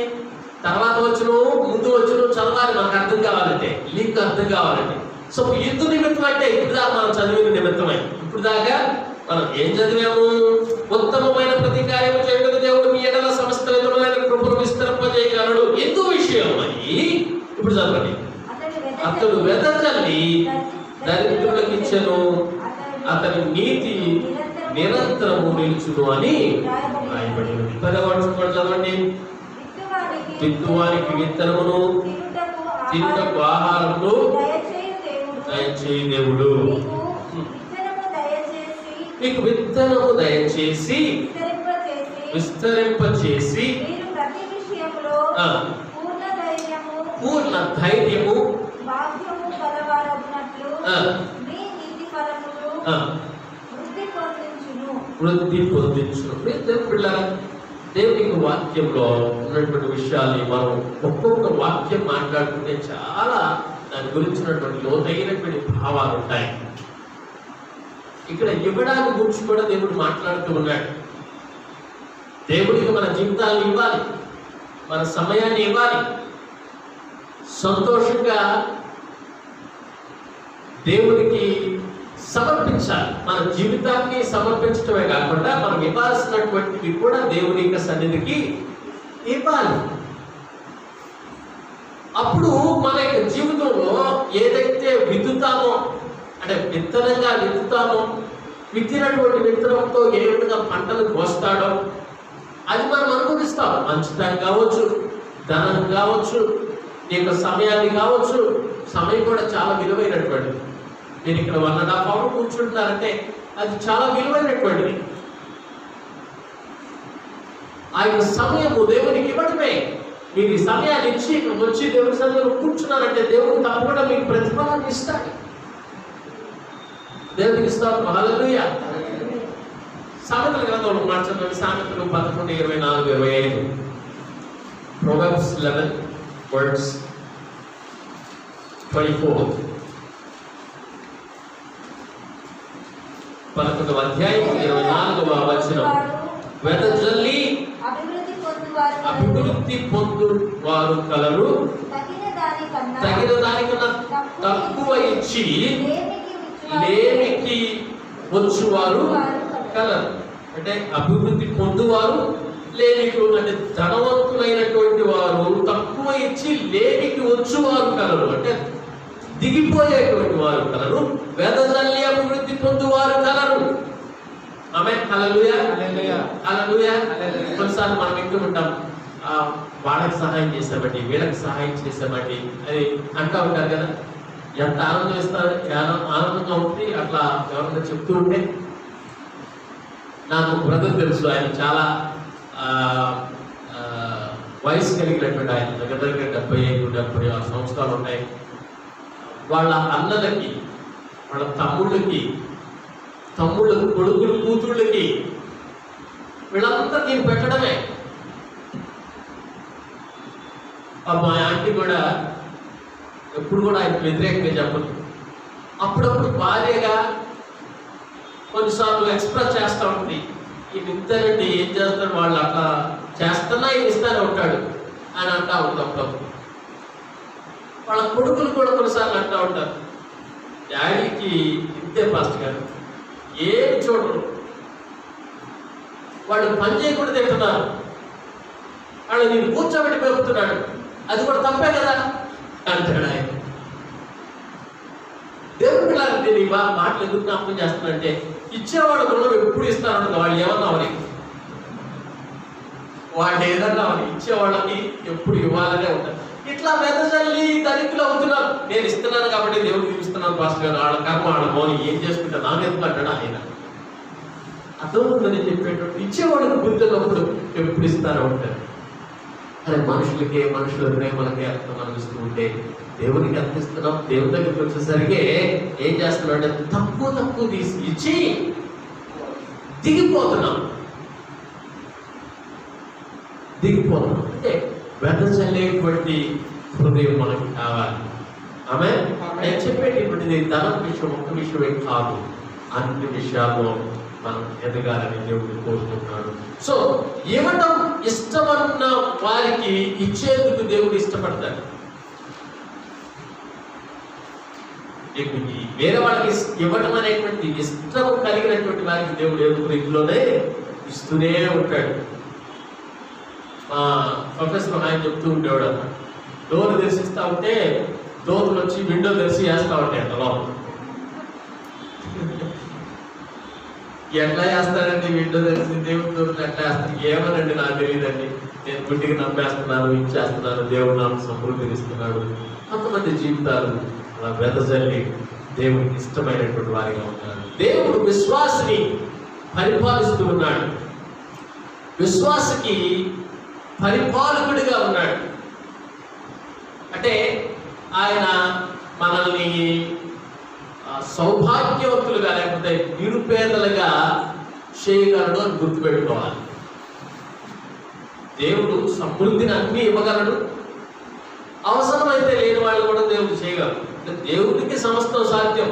తర్వాత వచ్చును, ముందు వచ్చును చదవాలి. మనకు అర్థం కావాలంటే, లింక్ అర్థం కావాలంటే. సో ఇందు నిమిత్తం అంటే ఇప్పుడు దాకా మనం చదివిన నిమిత్తమై. ఇప్పుడు దాకా మనం ఏం చదివాము? ఉత్తమమైన ప్రతి కార్యము చేయుటకు దేవుడు మీ ఎడల సమస్త విధములైన కృపను విస్తరింపజేయగలడు. ఇందు విషయమై, ఇప్పుడు చదవండి. అతడు వెదజల్లి దరిద్రులకు ఇచ్చెను, అతని నీతి నిరంతరము నిలుచును అని రాయబడినది. 10వ వచనం కూడా చదవండి. విత్తువానికి విత్తనమును, తినుటకు ఆహారమును దయచేయు దేవుడు. మీకు విత్తనము దయచేసి విస్తరింపచేసి పూర్ణ ధైర్యము వృద్ధి పొందించును. దేవుని వాక్యంలో ఉన్నటువంటి విషయాల్ని మనం ఒక్కొక్క వాక్యం మాట్లాడుకుంటే చాలా దాని గురించినటువంటి లోతైనటువంటి భావాలు ఉంటాయి. ఇక్కడ ఇవ్వడానికి గురించి కూడా దేవుడు మాట్లాడుతూ ఉన్నాడు. దేవుడికి మన జీవితాన్ని ఇవ్వాలి, మన సమయాన్ని ఇవ్వాలి, సంతోషంగా దేవుడికి సమర్పించాలి. మన జీవితాన్ని సమర్పించడమే కాకుండా మనం ఇవ్వాల్సినటువంటివి కూడా దేవుని యొక్క సన్నిధికి ఇవ్వాలి. అప్పుడు మన యొక్క జీవితంలో ఏదైతే విత్తుతామో, అంటే విత్తనంగా విత్తుతామో, విత్తినటువంటి విత్తనంతో ఏ విధంగా పంటలు కోస్తాడో అది మనం అనుభవిస్తాం. మంచితనం కావచ్చు, ధనం కావచ్చు, నీ యొక్క సమయాన్ని కావచ్చు. సమయం కూడా చాలా విలువైనటువంటిది. నేను ఇక్కడ 1.5 hour కూర్చుంటున్నారంటే అది చాలా విలువైనటువంటిది. ఆ యొక్క సమయము దేవునికి ఇవ్వడమే. మీరు ఈ సమయాన్ని ఇచ్చి ఇక్కడ వచ్చి దేవుని సన్నిధిలో కూర్చున్నారంటే దేవుడు తప్పకుండా మీకు ప్రతిఫలాన్ని ఇస్తాడు. దేవునికి ఇస్తాడు. హల్లెలూయా. సామెతల గ్రంథంలో మార్చండి. సామెతలు 11, 24, 25. Proverbs 11 verse 24. 11వ అధ్యాయం 24వ వచనం. వెదజల్లి అభివృద్ధి పొందువారు అభివృద్ధి పొందు వారు కలరు. తగిన దానికన్నా తక్కువ ఇచ్చి లేమికి వచ్చువారు కలరు. అంటే అభివృద్ధి పొందువారు లేమికి, అంటే ధనవంతులైనటువంటి వారు తక్కువ ఇచ్చి లేమికి వచ్చువారు కలరు, అంటే దిగిపోయేటువంటి వారు కలరు. వెదజల్లి అభివృద్ధి పొందువారు కలరు. ఆమేన్. హల్లెలూయా. హల్లెలూయా. హల్లెలూయా. హల్లెలూయా. కొన్నిసార్లు మనం వింటూ ఉంటాం, వాళ్ళకి సహాయం చేసామండి, వీళ్ళకి సహాయం చేసామండి అని అంటూ ఉంటారు కదా. ఎంత ఆనందం ఇస్తారు, ఆనందంగా ఉంటుంది అట్లా ఎవరైనా చెప్తూ ఉంటే. నాకు బ్రదర్ తెలుసు, ఆయన చాలా వయసు కలిగినటువంటి ఆయన, దగ్గర దగ్గర 75-76 సంవత్సరాలు ఉంటాయి. వాళ్ళ అన్నలకి, వాళ్ళ తమ్ముళ్ళకి, కొడుకులు, కూతుళ్ళకి, వీళ్ళందరికీ పెట్టడమే. మా ఆంటీ కూడా ఎప్పుడు కూడా ఆయనకు వ్యతిరేకంగా చెప్పదు. అప్పుడప్పుడు భార్యగా కొన్నిసార్లు ఎక్స్ప్రెస్ చేస్తూ ఉంటుంది, ఈయన ఇంతేనండి, ఏం చేస్తాడు, వాళ్ళు అట్లా చేస్తున్నా ఈయన ఇస్తానే ఉంటాడు అని అంటూ ఉంటుంది. అప్పుడప్పుడు వాళ్ళ కొడుకులు కూడా కొన్నిసార్లు అంటూ ఉంటారు, డాడీకి ఇంతే పాస్టర్ గారు, ఏం చూడరు, వాళ్ళు పని చేయకుండా తింటున్నారు, వాళ్ళు నేను కూర్చోబెట్టి పెరుగుతున్నాడు, అది కూడా తప్పే కదా అంటాడు ఆయన. దేవుడు పిల్లలు నేను ఈ మాటలు ఎందుకు జ్ఞాపకం చేస్తున్నానంటే, ఇచ్చేవాళ్ళు గుణం ఎప్పుడు ఇస్తారంట, వాళ్ళు ఏమన్నా అవని, వాళ్ళు ఏదన్నా అవని, ఇచ్చేవాళ్ళకి ఎప్పుడు ఇవ్వాలనే ఉంటారు. ఇట్లా వెదజల్లి ధనికులు అవుతున్నారు. నేను ఇస్తున్నాను కాబట్టి దేవుడికి ఇస్తున్నాను పాస్టర్ గారు, వాళ్ళ కర్మ, వాళ్ళ మౌని ఏం చేసుకుంటా నాకు ఎందుకు అంటాడు ఆయన. అర్థమవుతుందని చెప్పేటప్పుడు ఇచ్చేవాళ్ళకి గుర్తున్నప్పుడు ఎప్పుడు ఇస్తారో ఉంటారు. అదే మనుషుల ప్రేమలకే అర్థం అనిపిస్తూ ఉంటే దేవునికి అర్థిస్తున్నాం. దేవుని దగ్గరికి వచ్చేసరికి ఏం చేస్తున్నాం అంటే తక్కువ తీసి ఇచ్చి దిగిపోతున్నాం. అంటే వెదజల్లేటువంటి హృదయం మనకు కావాలి. ఆమె నేను చెప్పేటటువంటిది ధనం విషయం ఒక్క విషయమే కాదు, అన్ని విషయాల్లో మనం ఎదగాలని దేవుడు కోరుకుంటున్నాడు. సో ఇవ్వటం ఇష్టమన్న వారికి ఇచ్చేందుకు దేవుడు ఇష్టపడతాడు. వేరే వాళ్ళకి ఇవ్వటం అనేటువంటి ఇష్టం కలిగినటువంటి వారికి దేవుడు ఏదో ఇంట్లోనే ఇస్తూనే ఉంటాడు. మా ప్రొఫెసర్ ఆయన చెప్తూ ఉండేవాడు అన్నమాట, డోర్ తెరిసిస్తా ఉంటే దోతులు వచ్చి విండో తెరిచి వేస్తా ఉంటాయి అంత లోపల. ఎట్లా చేస్తారండి విండో తెలిసి దేవుడి దోతులు ఎట్లా వేస్తారు ఏమనండి నాకు తెలియదండి, నేను గుడ్డికి నమ్మేస్తున్నాను, ఇచ్చేస్తున్నాను, దేవుడు నాకు సమృద్ధినిస్తున్నాడు. కొంతమంది జీవితాలు అలా వెదజల్లి దేవుడికి ఇష్టమైనటువంటి వారిగా ఉన్నారు. దేవుడు విశ్వాసిని పరిపాలిస్తూ ఉన్నాడు, విశ్వాసకి పరిపాలకుడిగా ఉన్నాడు. అంటే ఆయన మనల్ని సౌభాగ్యవంతులుగా లేకపోతే నిరుపేదలుగా చేయగలడు అని గుర్తుపెట్టుకోవాలి. దేవుడు సమృద్ధిని అన్ని ఇవ్వగలడు, అవసరమైతే లేని వాళ్ళు కూడా దేవుడు చేయగలడు. అంటే దేవుడికి సమస్తము సాధ్యం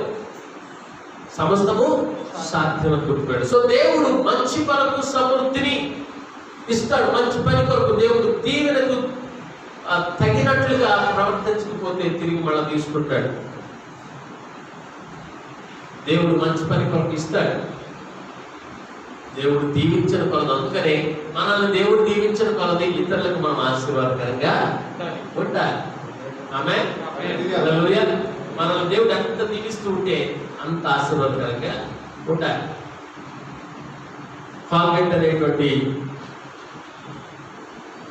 అని గుర్తుపెట్టాడు. సో దేవుడు మంచి పనులకు సమృద్ధిని ఇస్తాడు. మంచి పని కొరకు దేవుడు దీవెనకు తగినట్లుగా ప్రవర్తించకపోతే తిరిగి మళ్ళీ తీసుకుంటాడు. దేవుడు మంచి పని కొరకు ఇస్తాడు. దేవుడు దీవించిన కొలది, అందుకనే మనల్ని దేవుడు దీవించిన కొలది ఇతరులకు మనం ఆశీర్వాదకరంగా ఉండాలి. ఆమె మనల్ని దేవుడు ఎంత దీవిస్తూ ఉంటే అంత ఆశీర్వాదకరంగా ఉండాలి. ఫాల్గెట్ అనేటువంటి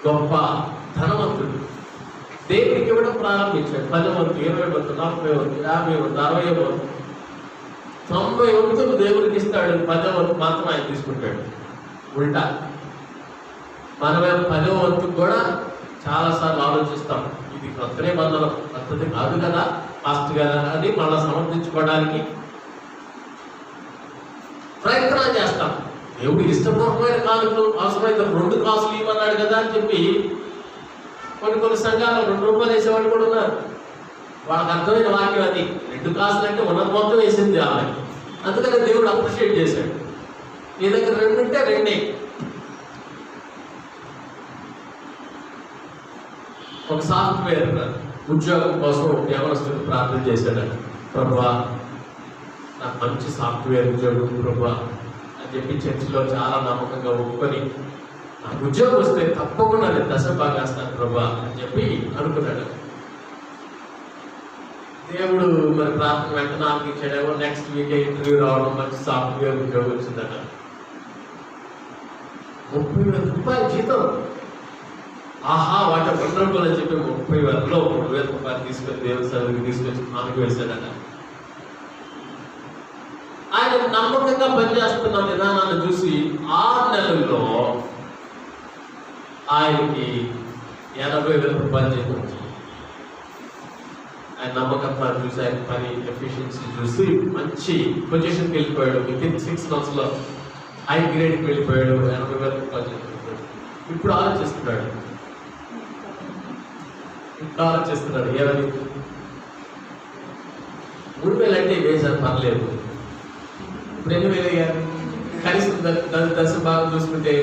గొప్ప ధనవంతుడు దేవుడికి ఇవ్వడం ప్రారంభించాడు. 10 వంతు, 20 వంతు, 40 వంతు, 50 వంతు, 60 వంతు, 90 వంతులు దేవుడికి ఇస్తాడు. 10 వంతు మాత్రం ఆయన తీసుకుంటాడు. ఉల్టా మనమే 10వ వంతుకు కూడా చాలాసార్లు ఆలోచిస్తాం, ఇది కొత్త నిబంధన పద్ధతి కాదు కదా పాస్టర్ కదా అని మళ్ళీ సమర్థించుకోవడానికి ప్రయత్నం చేస్తాం. దేవుడికి ఇష్టపూర్వకమైన కానుకలు అవసరమైతే 2 కాసులు ఇవ్వన్నాడు కదా అని చెప్పి కొన్ని సంఘాలు 2 రూపాయలు వేసేవాళ్ళు కూడా ఉన్నారు. వాళ్ళకి అర్థమైన వాక్యం అది, 2 కాసులు అంటే ఉన్నత మొత్తం వేసింది ఆమె. అందుకని దేవుడు అప్రిషియేట్ చేశాడు. నీ దగ్గర 2 ఉంటే 2. ఒక సాఫ్ట్వేర్ ఉద్యోగం కోసం యవనస్తుడు ప్రార్థన చేశాడట. ప్రభువా, నాకు మంచి సాఫ్ట్వేర్ ఉద్యోగం ప్రభువా అని చెప్పి చర్చిలో చాలా నమ్మకంగా ఒప్పుకొని నాకు ఉద్యోగం వస్తే తప్పకుండా నేను దశభాగేస్తాను ప్రభువా అని చెప్పి అనుకున్నాడు. దేవుడు మరి ప్రార్థన వెంటనే ఆలకించాడేమో. నెక్స్ట్ వీక్ ఇంటర్వ్యూ రావడం, మంచి సాఫ్ట్వేర్ ఉద్యోగం వచ్చిందట. 30,000 రూపాయల జీతం. ఆహా, వాటి వండర్ఫుల్ అని చెప్పి 30,000లో 3,000 రూపాయలు తీసుకొని దేవుని సన్నిధికి తీసుకొచ్చి ఆమెకు వేశాడట. ఆయన నమ్మకంగా పనిచేస్తున్న విధానాన్ని చూసి 6 నెలల్లో ఆయనకి 80,000 రూపాయలు జీతం వచ్చింది. ఆయన నమ్మకత్వాన్ని చూసి, ఆయన పని ఎఫిషియన్సీ చూసి మంచి పొజిషన్కి వెళ్ళిపోయాడు. వితిన్ 6 monthsలో హై గ్రేడ్కి వెళ్ళిపోయాడు. 80,000 రూపాయలు జీతం. ఇప్పుడు ఆలోచిస్తున్నాడు ఏమని, 3,000 అంటే వేసాను పర్లేదు, ఇప్పుడు 8,000 అయ్యారు. కనీసం దాని దశ భాగం చూసుకుంటే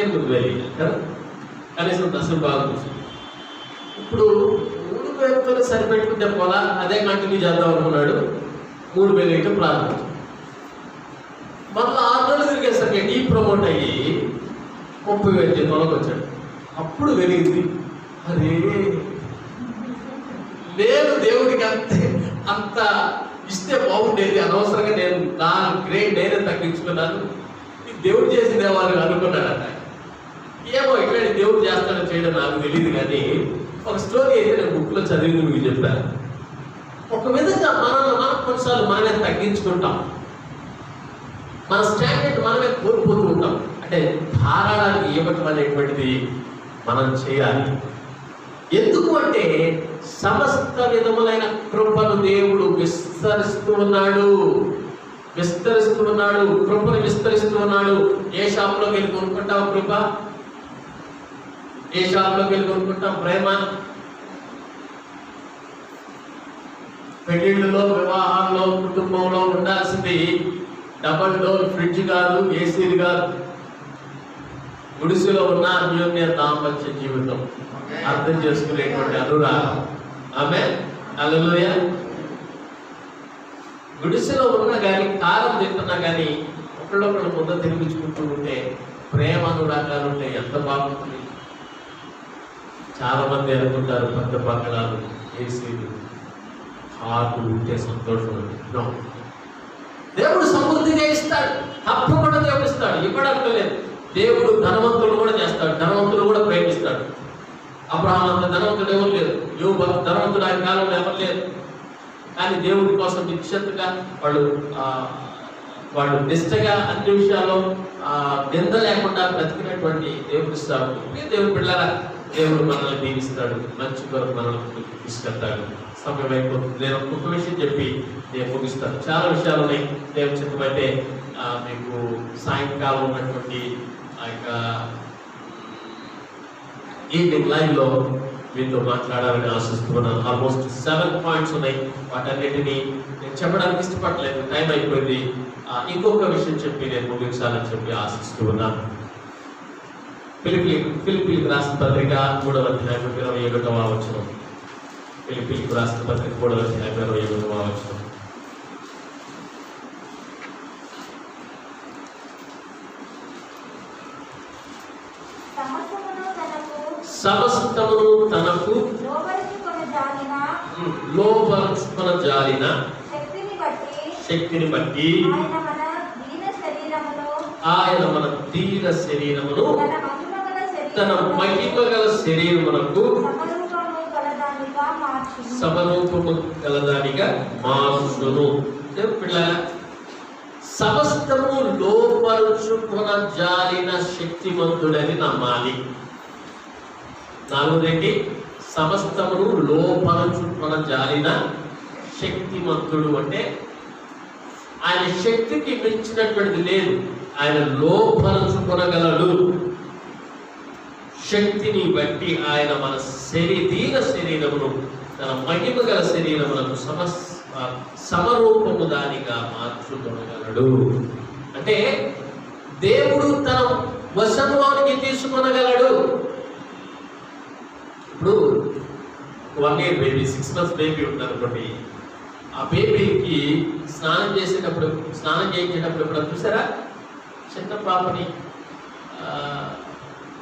8,000 అయ్యారు కదా, కనీసం దశ భాగం చూసుకుంటే. ఇప్పుడు 3,000తో సరిపెట్టుకుంటే పోలా, అదే కంటిన్యూ చేద్దాం అనుకున్నాడు. 3,000 అయితే ప్రారంభించాడు. మళ్ళీ 6 నెలలు తిరిగేసరికి డీ ప్రమోట్ అయ్యి 30,000 జీతంలోకి వచ్చాడు. అప్పుడు వెలిగింది, అరే నేను దేవుడికి అంత ఇస్తే బాగుండేది, అనవసరంగా నేను నా గ్రేడ్ నేనే తగ్గించుకున్నాను, ఇది దేవుడు చేసిందే వాళ్ళు అనుకున్నాడట. ఏమో ఇట్లాంటి దేవుడు చేస్తాడని చేయడం నాకు తెలియదు, కానీ ఒక స్టోరీ అయితే నేను బుక్లో చదివి మీకు చెప్పాను. ఒక విధంగా మనం కొన్నిసార్లు మనమే తగ్గించుకుంటాం, మన స్టాండర్డ్ మనమే కోల్పోతూ ఉంటాం. అంటే ధారాళానికి ఇవ్వటం అనేటువంటిది మనం చేయాలి. ఎందుకు అంటే సమస్త విధములైన కృపను దేవుడు విస్తరిస్తూ ఉన్నాడు. కృపను విస్తరిస్తూ ఉన్నాడు. ఏ షాప్లోకి వెళ్ళి కొనుక్కుంటాం కృప? ఏ షాప్లోకి వెళ్ళి కొనుక్కుంటాం ప్రేమ? పెళ్లిళ్ళలో, వివాహాల్లో, కుటుంబంలో ఉండాల్సింది డబల్ డోర్ ఫ్రిడ్జ్ కాదు, ఏసీలు కాదు. గుడిసెలో ఉన్న అన్యోన్య దాంపత్య జీవితం, అర్థం చేసుకునేటువంటి అనురాగం. ఆమేన్, హల్లెలూయా. గుడిసెలో ఉన్నా కానీ, కారం తింటున్నా కానీ ఒకళ్ళొకళ్ళు ముద్ద తినిపించుకుంటూ ఉంటే, ప్రేమ అనురాగాలు ఉంటే ఎంత బాగుంటుంది. చాలా మంది అనుకుంటారు పెద్ద బంగళాలు, ఏసీలు, కార్లు ఉంటే సంతోషం. దేవుడు సమృద్ధిగా ఇస్తాడు, తప్పకుండా దేవుడు ఇస్తాడు, ఇవ్వడానికి. దేవుడు ధనవంతులు కూడా చేస్తాడు, ధనవంతులు కూడా ప్రేమిస్తాడు. అబ్రహాం అంత ధనవంతుడు ఎవరు లేరు, యోబు ధనవంతుడు ఆయన కాలంలో ఎవరు లేరు. కానీ దేవుడి కోసం నిశ్చితంగా వాళ్ళు నిష్టగా అన్ని విషయాల్లో నింద లేకుండా బ్రతికినటువంటి దేవుడు ఇస్తాడు. దేవుడు బిడ్డలారా, దేవుడు మనల్ని దీవిస్తాడు, మంచి కొరకు మనల్ని తీసుకెళ్తాడు. సమయం అయిపోతుంది. నేను ఒక్కొక్క విషయం చెప్పి నేను ముగిస్తాను. చాలా విషయాలు ఉన్నాయి. దేవుడు చిత్తమైతే మీకు సాయంకాలం ఉన్నటువంటి ఆ యొక్క ఈవినింగ్ లైవ్లో మీతో మాట్లాడాలని ఆశిస్తున్నాను. ఆల్మోస్ట్ 7 points ఉన్నాయి. వాటన్నిటినీ నేను చెప్పడానికి ఇష్టపడలేదు, టైం అయిపోయింది. ఇంకొక విషయం చెప్పి నేను ముగించాలని చెప్పి ఆశిస్తూ ఉన్నాను. ఫిలిప్పీలకు రాసిన పత్రిక 3వ అధ్యాయం 21వ వచనం. ఫిలిప్పీలకు రాసిన పత్రిక 3వ అధ్యాయం 21వ వచనం. సమస్తమును తనకు లోబరచుకొనజాలిన శక్తిని బట్టి ఆయన మన దీన శరీరమును తన మహిమగల శరీరమునకు సమరూపము గలదానిగా మార్చును. పిల్లల, సమస్తము లోబరచుకొనజాలిన శక్తిమంతుడని నమ్మాలి. 4 సమస్తమును లోపరచుకొనజాలిన శక్తిమంతుడు అంటే ఆయన శక్తికి మించినటువంటిది లేదు, ఆయన లోపరచుకొనగలడు. శక్తిని బట్టి ఆయన మన దీన శరీరమును తన మహిమ గల శరీరములకు సమరూపము దానిగా మార్చుకొనగలడు. అంటే దేవుడు తన వశంలోనికి తీసుకొనగలడు. 1 year బేబీ, 6 months బేబీ ఉంటుంది అనుకోండి. ఆ బేబీకి స్నానం చేయించేటప్పుడు ఎప్పుడు చూసారా? చిన్న పాపని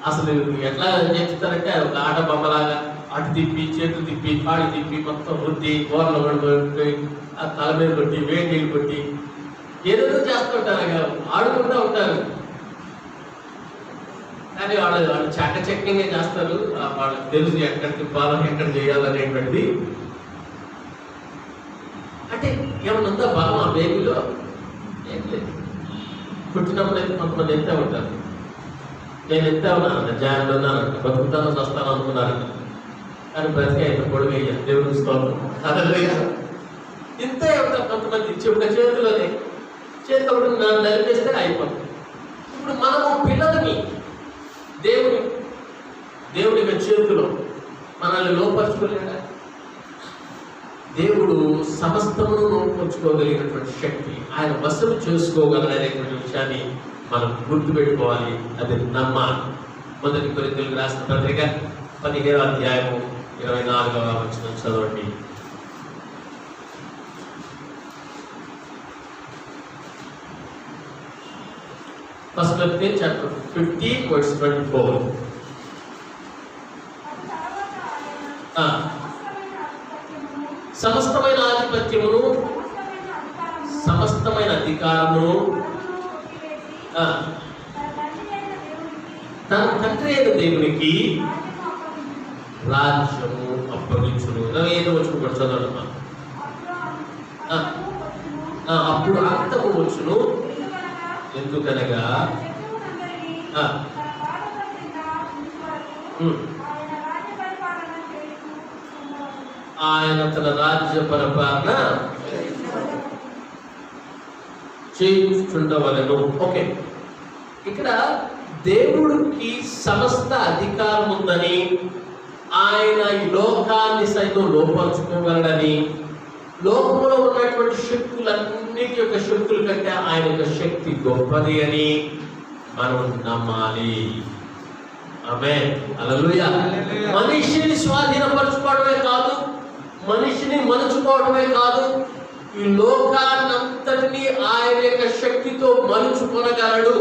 అసలు ఎట్లా చేస్తారంటే ఒక ఆట బొమ్మలాగా అటు తిప్పి, చేతులు తిప్పి, కాళ్ళు తిప్పి, మొత్తం రుద్ది, గోరలు కొట్టి, ఆ తల మీద కొట్టి, వేడి నీళ్ళు కొట్టి ఏదో చేస్తుంటారు, ఆడుకుంటూ ఉంటారు. కానీ వాళ్ళు చాకచక్యంగా చేస్తారు. వాళ్ళకి తెలుసు ఎక్కడ తిప్పాలో, ఎక్కడ చేయాలనేటువంటిది. అంటే ఏమన్నా ఉందా బలం ఆ బేబీలో? ఏం లేదు. పుట్టినప్పుడు అయితే కొంతమంది ఎత్తే ఉంటారు. నేను ఎత్తే ఉన్నానంట, జాయిన్లో ఉన్నానంట, బతుకుతాను వస్తాను అనుకున్నారంట. కానీ బ్రతికే అయితే పొడుగయ్యా, దేవుడు స్తోత్రం. ఇంతే ఉంటారు కొంతమంది. చెప్పుక చేతిలో నన్ను నలిపేస్తే అయిపోతుంది. ఇప్పుడు మనము పిల్లలని దేవుడి చేతిలో మనల్ని లోపరుచుకోలేడా? దేవుడు సమస్తమును లోపరుచుకోగలిగినటువంటి శక్తి, ఆయన వశం చేసుకోగలనేటువంటి విషయాన్ని మనం గుర్తుపెట్టుకోవాలి. అది నమ్మాలి. 1 కొరింథీయులకు రాసిన పత్రిక 15వ అధ్యాయము 24వ వచనం చదవండి. First Corinthians chapter 15 verse 24. సమస్తమైన ఆధిపత్యమును, సమస్తమైన అధికారమును తన తండ్రి అయిన దేవునికి రాజ్యము అప్పగించును. ఏదో వచ్చును కూడా చదవడమ్మా. అప్పుడు అంతము వచ్చును. ఎందుకనగా ఆయన తన రాజ్య పరిపాలన చేయుచుండవలెను. ఓకే, ఇక్కడ దేవుడికి సమస్త అధికారం ఉందని, ఆయన ఈ లోకాన్ని సైతం లోపరుచుకోగలడని, లోకంలో ఉన్నటువంటి శక్తులన్నిటి యొక్క శక్తుల కంటే ఆయన యొక్క శక్తి గొప్పది అని మనం నమ్మాలి. ఆమేన్, హల్లెలూయా. మనిషిని స్వాధీనపరచుకోవడమే కాదు, మనిషిని మలుచుకోవడమే కాదు, ఈ లోకాన్నంతటినీ ఆయన యొక్క శక్తితో మలుచుకొనగలడు.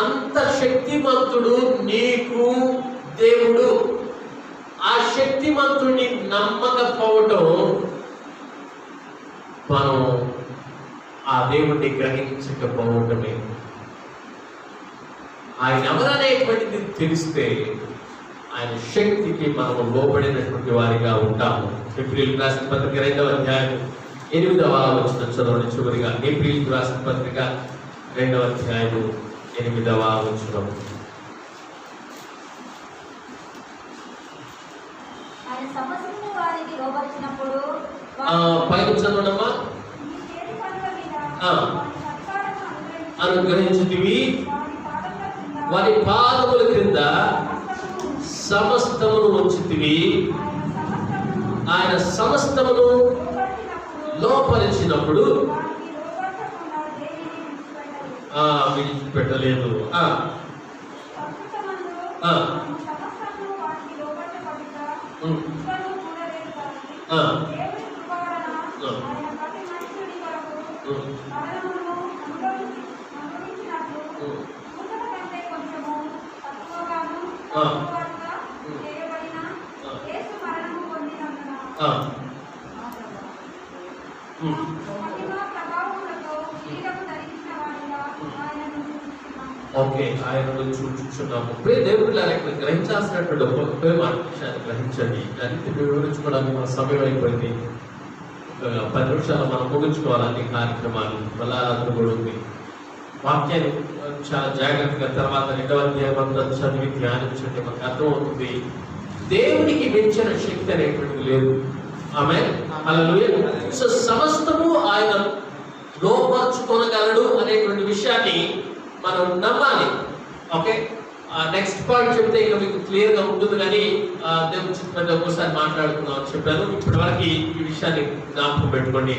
అంత శక్తిమంతుడు నీకు దేవుడు. ఆ శక్తిమంతుడిని నమ్మకపోవటం మనం ఆ దేవుడిని గ్రహించకపోవటమే. ఆయన ఎవరనేటువంటిది తెలిస్తే ఆయన శక్తికి మనము లోబడినటువంటి వారిగా ఉంటాము. ఏప్రిల్ రాసిన పత్రిక 2వ అధ్యాయం 8వ వచనం చదవండి చివరిగా. ఏప్రిల్ రాసిన పత్రిక 2వ అధ్యాయం 8వ వచనం. పైన చదవడమ్మా. అనుగ్రహించుటివి వారి పాదముల క్రింద సమస్తమును ఉంచితివి. ఆయన సమస్తమును లోపరిచినప్పుడు విడిచిపెట్టలేదు. ఓకే, ఆయనను చూచుచున్నాము. దేవుడు గ్రహించాల్సినటువంటి ఒక్కొక్క విషయాన్ని గ్రహించండి. దాన్ని వివరించుకోవడానికి మన సమయం అయిపోయింది. 10 నిమిషాలు మనం ముగించుకోవాలి అన్ని కార్యక్రమాలు. మళ్ళీ కూడా ఉంది. వాక్యాన్ని చాలా జాగ్రత్తగా తర్వాత 2వ అధ్యాయం అంతా చదివి ధ్యానించండి. మనకు అర్థమవుతుంది దేవునికి మించిన శక్తి అనేటువంటిది లేదు. ఆమేన్, హల్లెలూయా. సో సమస్తము ఆయన లోపరుచుకోగలడు అనేటువంటి విషయాన్ని మనం నమ్మాలి. ఓకే, నెక్స్ట్ పాయింట్ చెప్తే ఇక మీకు క్లియర్ గా ఉంటుంది. కానీ దేవుని చిత్రంగా ఒకసారి మాట్లాడుకుందాం అని చెప్పాను. ఇప్పటి వరకు ఈ విషయాన్ని జ్ఞాపకం పెట్టుకోండి.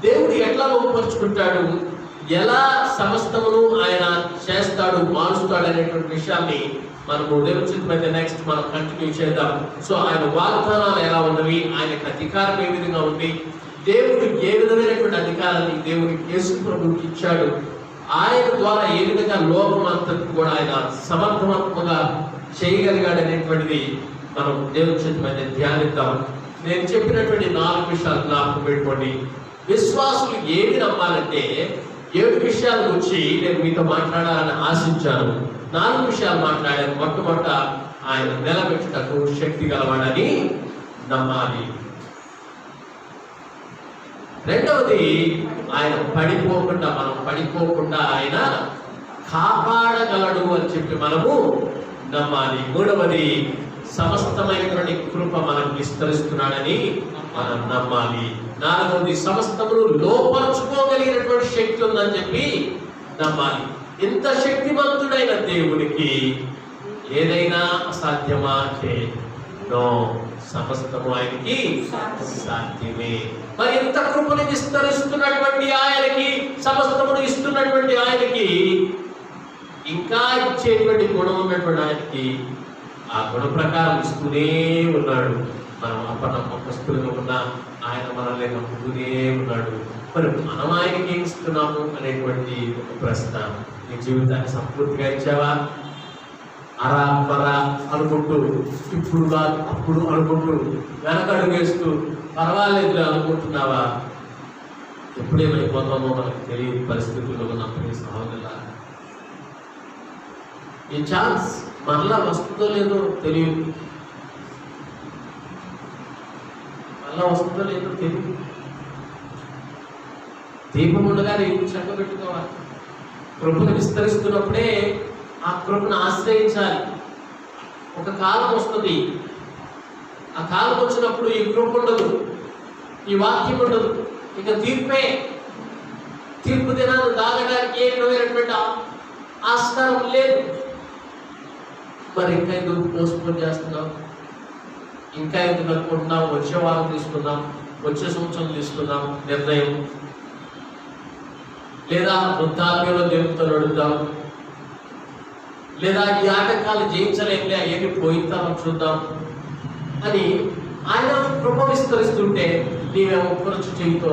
దేవుడు ఎట్లా లోపరుచుకుంటాడు? ఎలా సమస్తమును ఆయన చేస్తాడు, మారుస్తాడు అనేటువంటి విషయాన్ని మనము దేవుని చిత్తమైతే నెక్స్ట్ మనం కంటిన్యూ చేద్దాం. సో ఆయన వాగ్దానాలు ఎలా ఉన్నవి, ఆయనకు అధికారం ఏ విధంగా ఉంది, దేవుడు ఏ విధమైనటువంటి అధికారాన్ని దేవునికి యేసు ప్రభువుకి ఇచ్చాడు, ఆయన ద్వారా ఏ విధంగా లోకం అంతటికి కూడా ఆయన సమర్థవంతంగా చేయగలిగాడు అనేటువంటిది మనం దేవుని చిత్తమైతే ధ్యానిద్దాం. నేను చెప్పినటువంటి 4 విషయాలు జ్ఞాపకం పెట్టుకోండి. విశ్వాసులు ఏమి నమ్మాలంటే 7 విషయాల గురించి నేను మీతో మాట్లాడాలని ఆశించాను. 4 విషయాలు మాట్లాడాను. మొట్టమొదట ఆయన నిలబెట్టుటకు శక్తి గలవాడని నమ్మాలి. రెండవది ఆయన మనం పడిపోకుండా ఆయన కాపాడగలడు అని చెప్పి మనము నమ్మాలి. మూడవది సమస్తమైనటువంటి కృప మనకు విస్తరిస్తున్నాడని మనం నమ్మాలి. నాలుగవది సమస్తమును లోపరుచుకోగలిగినటువంటి శక్తి ఉందని చెప్పి నమ్మాలి. ఇంత శక్తివంతుడైన దేవునికి ఏదైనా అసాధ్యమా అంటే నో, సమస్తము ఆయనకి సాధ్యమే. మరి ఇంత కృపను విస్తరిస్తున్నటువంటి ఆయనకి, సమస్తమును ఇస్తున్నటువంటి ఆయనకి, ఇంకా ఇచ్చేటువంటి గుణం ఉన్నటువంటి ఆయనకి ఆ గుణ ప్రకారం ఇస్తూనే ఉన్నాడు. మనం అపనమ్మకస్తులుగా ఉన్న ఆయన మనల్ని నమ్ముతూనే ఉన్నాడు. మరి మనం ఆయనకి ఏం ఇస్తున్నాము అనేటువంటి ఒక ప్రశ్న. నీ జీవితాన్ని సంపూర్తిగా ఇచ్చావా? అరా పరా అనుకుంటూ, ఇప్పుడు కాదు అప్పుడు అనుకుంటూ, వెనకడుగు వేస్తూ పర్వాలేదు అనుకుంటున్నావా? ఎప్పుడేమైపోతామో మనకు తెలియని పరిస్థితుల్లో ఉన్నప్పుడు సహోదరులా, ఈ ఛాన్స్ మరలా వస్తుందో లేదో తెలియదు, మరలా వస్తుందో లేదో తెలియదు. దీపం ఉండగానే చక్క పెట్టుకోవాలి. కృపను విస్తరిస్తున్నప్పుడే ఆ కృపను ఆశ్రయించాలి. ఒక కాలం వస్తుంది, ఆ కాలం వచ్చినప్పుడు ఈ కృప ఉండదు, ఈ వాక్యం ఉండదు, ఇక తీర్పే. తీర్పు దినాన్ని దాగడానికి ఏ విధమైనటువంటి ఆస్కారం లేదు. మరి ఇంకా ఎందుకు పోస్ట్పోన్ చేస్తున్నాం? ఇంకా ఎందుకు అనుకుంటున్నాం? వచ్చే వారం తీసుకుందాం, వచ్చే సంవత్సరం తీసుకుందాం నిర్ణయం, లేదా వృద్ధాప్యంలో దేవునితో నడుద్దాం, లేదా ఈ ఆటంకాలు జయించలేంలే అయ్యేది పోయిన తర్వాత చూద్దాం అని ఆయన కృప విస్తరిస్తుంటే నీవేమో ఖర్చు చేయితో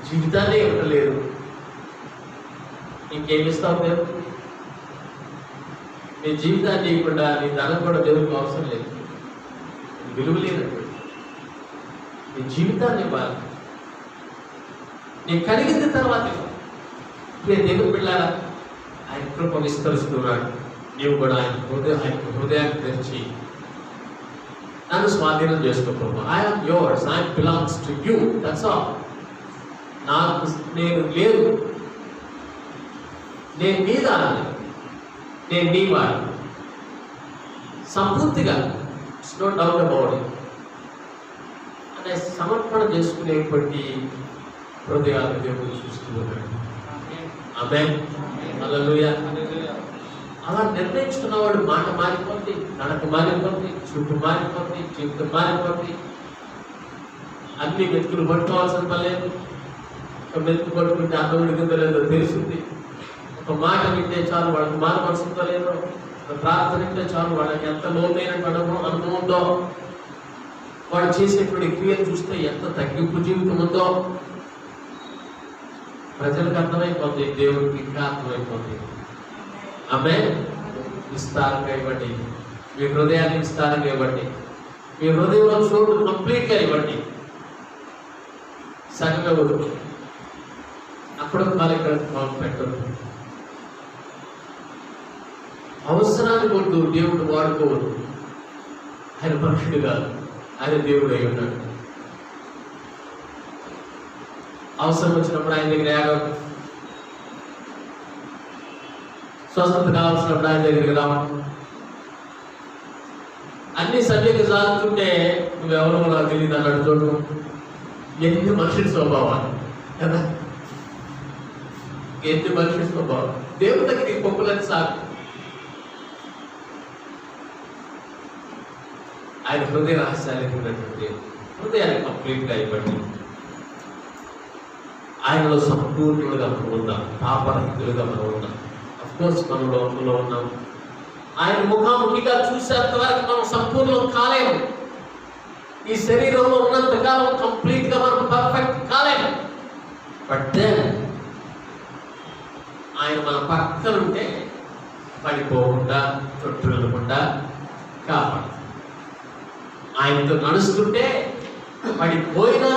జీవితాన్ని ఇవ్వలేదు. ఇంకేమిస్తావు దేవుడు? నీ జీవితాన్ని ఇవ్వకుండా నీ ధనం కూడా దేవుడికి అవసరం లేదు, విలువ లేనట్టు. నీ జీవితాన్ని ఇవ్వాలి, నీ కలిగింది తర్వాత దేవుడు పిల్లారా ఆయన కృప విస్తరిస్తున్నాడు. నీవు కూడా ఆయన హృదయాన్ని తెరిచి నన్ను స్వాధీనం చేసుకోవాలి. I'm yours, I belongs to you, that's all. నాకు నేను లేదు, నేను మీద, నేను నీ వాడు సంపూర్తిగా, it's no doubt about it అనే సమర్పణ చేసుకునేటువంటి హృదయాలు దేవుడు చూస్తూ ఉన్నాడు. ఆమేన్, హల్లెలూయా. అలా నిర్ణయించుకున్నవాడు మాట మారిపోద్ది, నడక మారిపోద్ది, చుట్టూ మారిపోద్ది, జీవితం మారిపోద్ది. అన్ని మెతుకులు పట్టుకోవాల్సిన పని లేదు. ఒక మెతుకు పట్టుకుంటే అన్నం ఉడికిందో లేదో తెలుస్తుంది. ఒక మాట వింటే చాలు వాడికి మారపరుస్తుందో లేదో, ఒక ప్రార్థన వింటే చాలు వాళ్ళకి ఎంత లోతైన అనుభవం ఉందో, వాడు చేసేటువంటి క్రియలు చూస్తే ఎంత తగ్గింపు జీవితం ఉందో ప్రజలకు అర్థమైపోతుంది, దేవుడికి ఇంకా అర్థమైపోతుంది. ఆమేన్. విస్తారంగా ఇవ్వండి, మీ హృదయాన్ని విస్తారంగా ఇవ్వండి, మీ హృదయంలో చోటు కంప్లీట్గా ఇవ్వండి. సగం ఇవ్వదు, అక్కడ కాలు ఇక్కడ పెట్టదు. అవసరాన్ని కొట్టు దేవుడు వాడుకోవద్దు. ఆయన మనుషుడు కాదు, ఆయన దేవుడు అయి ఉన్నాడు. అవసరం వచ్చినప్పుడు ఆయన దగ్గర ఏడవడం, స్వస్థత కావాల్సినప్పుడు ఆయన దగ్గరికి రావడం. అన్ని సభ్యులు సాగుతుంటే నువ్వెవరో నాకు తెలియదు అన్నాడు చూడడం. ఎన్ని మనుషుల స్వభావాలు కదా, ఎన్ని మనుషుల స్వభావం. దేవుడి దగ్గరికి పొక్కులని సాగు. ఆయన హృదయ రహస్యాలు ఎదుగునటువంటి హృదయాన్ని కంప్లీట్గా ఇవ్వండి. ఆయనలో సంపూర్ణులుగా మనం ఉన్నాం, పాపరహితులుగా మనం ఉన్నాం. అఫ్కోర్స్ మనం లోకంలో ఉన్నాం. ఆయన ముఖాముఖిగా చూసేంత వరకు మనం సంపూర్ణం కాలేము. ఈ శరీరంలో ఉన్నంతకాలం కంప్లీట్గా మనం పర్ఫెక్ట్ కాలేము. బట్ దెన్ ఆయన మన పక్కన ఉంటే పడిపోకుండా, తొట్టులకుండా కాపాడు. ఆయనతో నడుస్తుంటే పడిపోయినా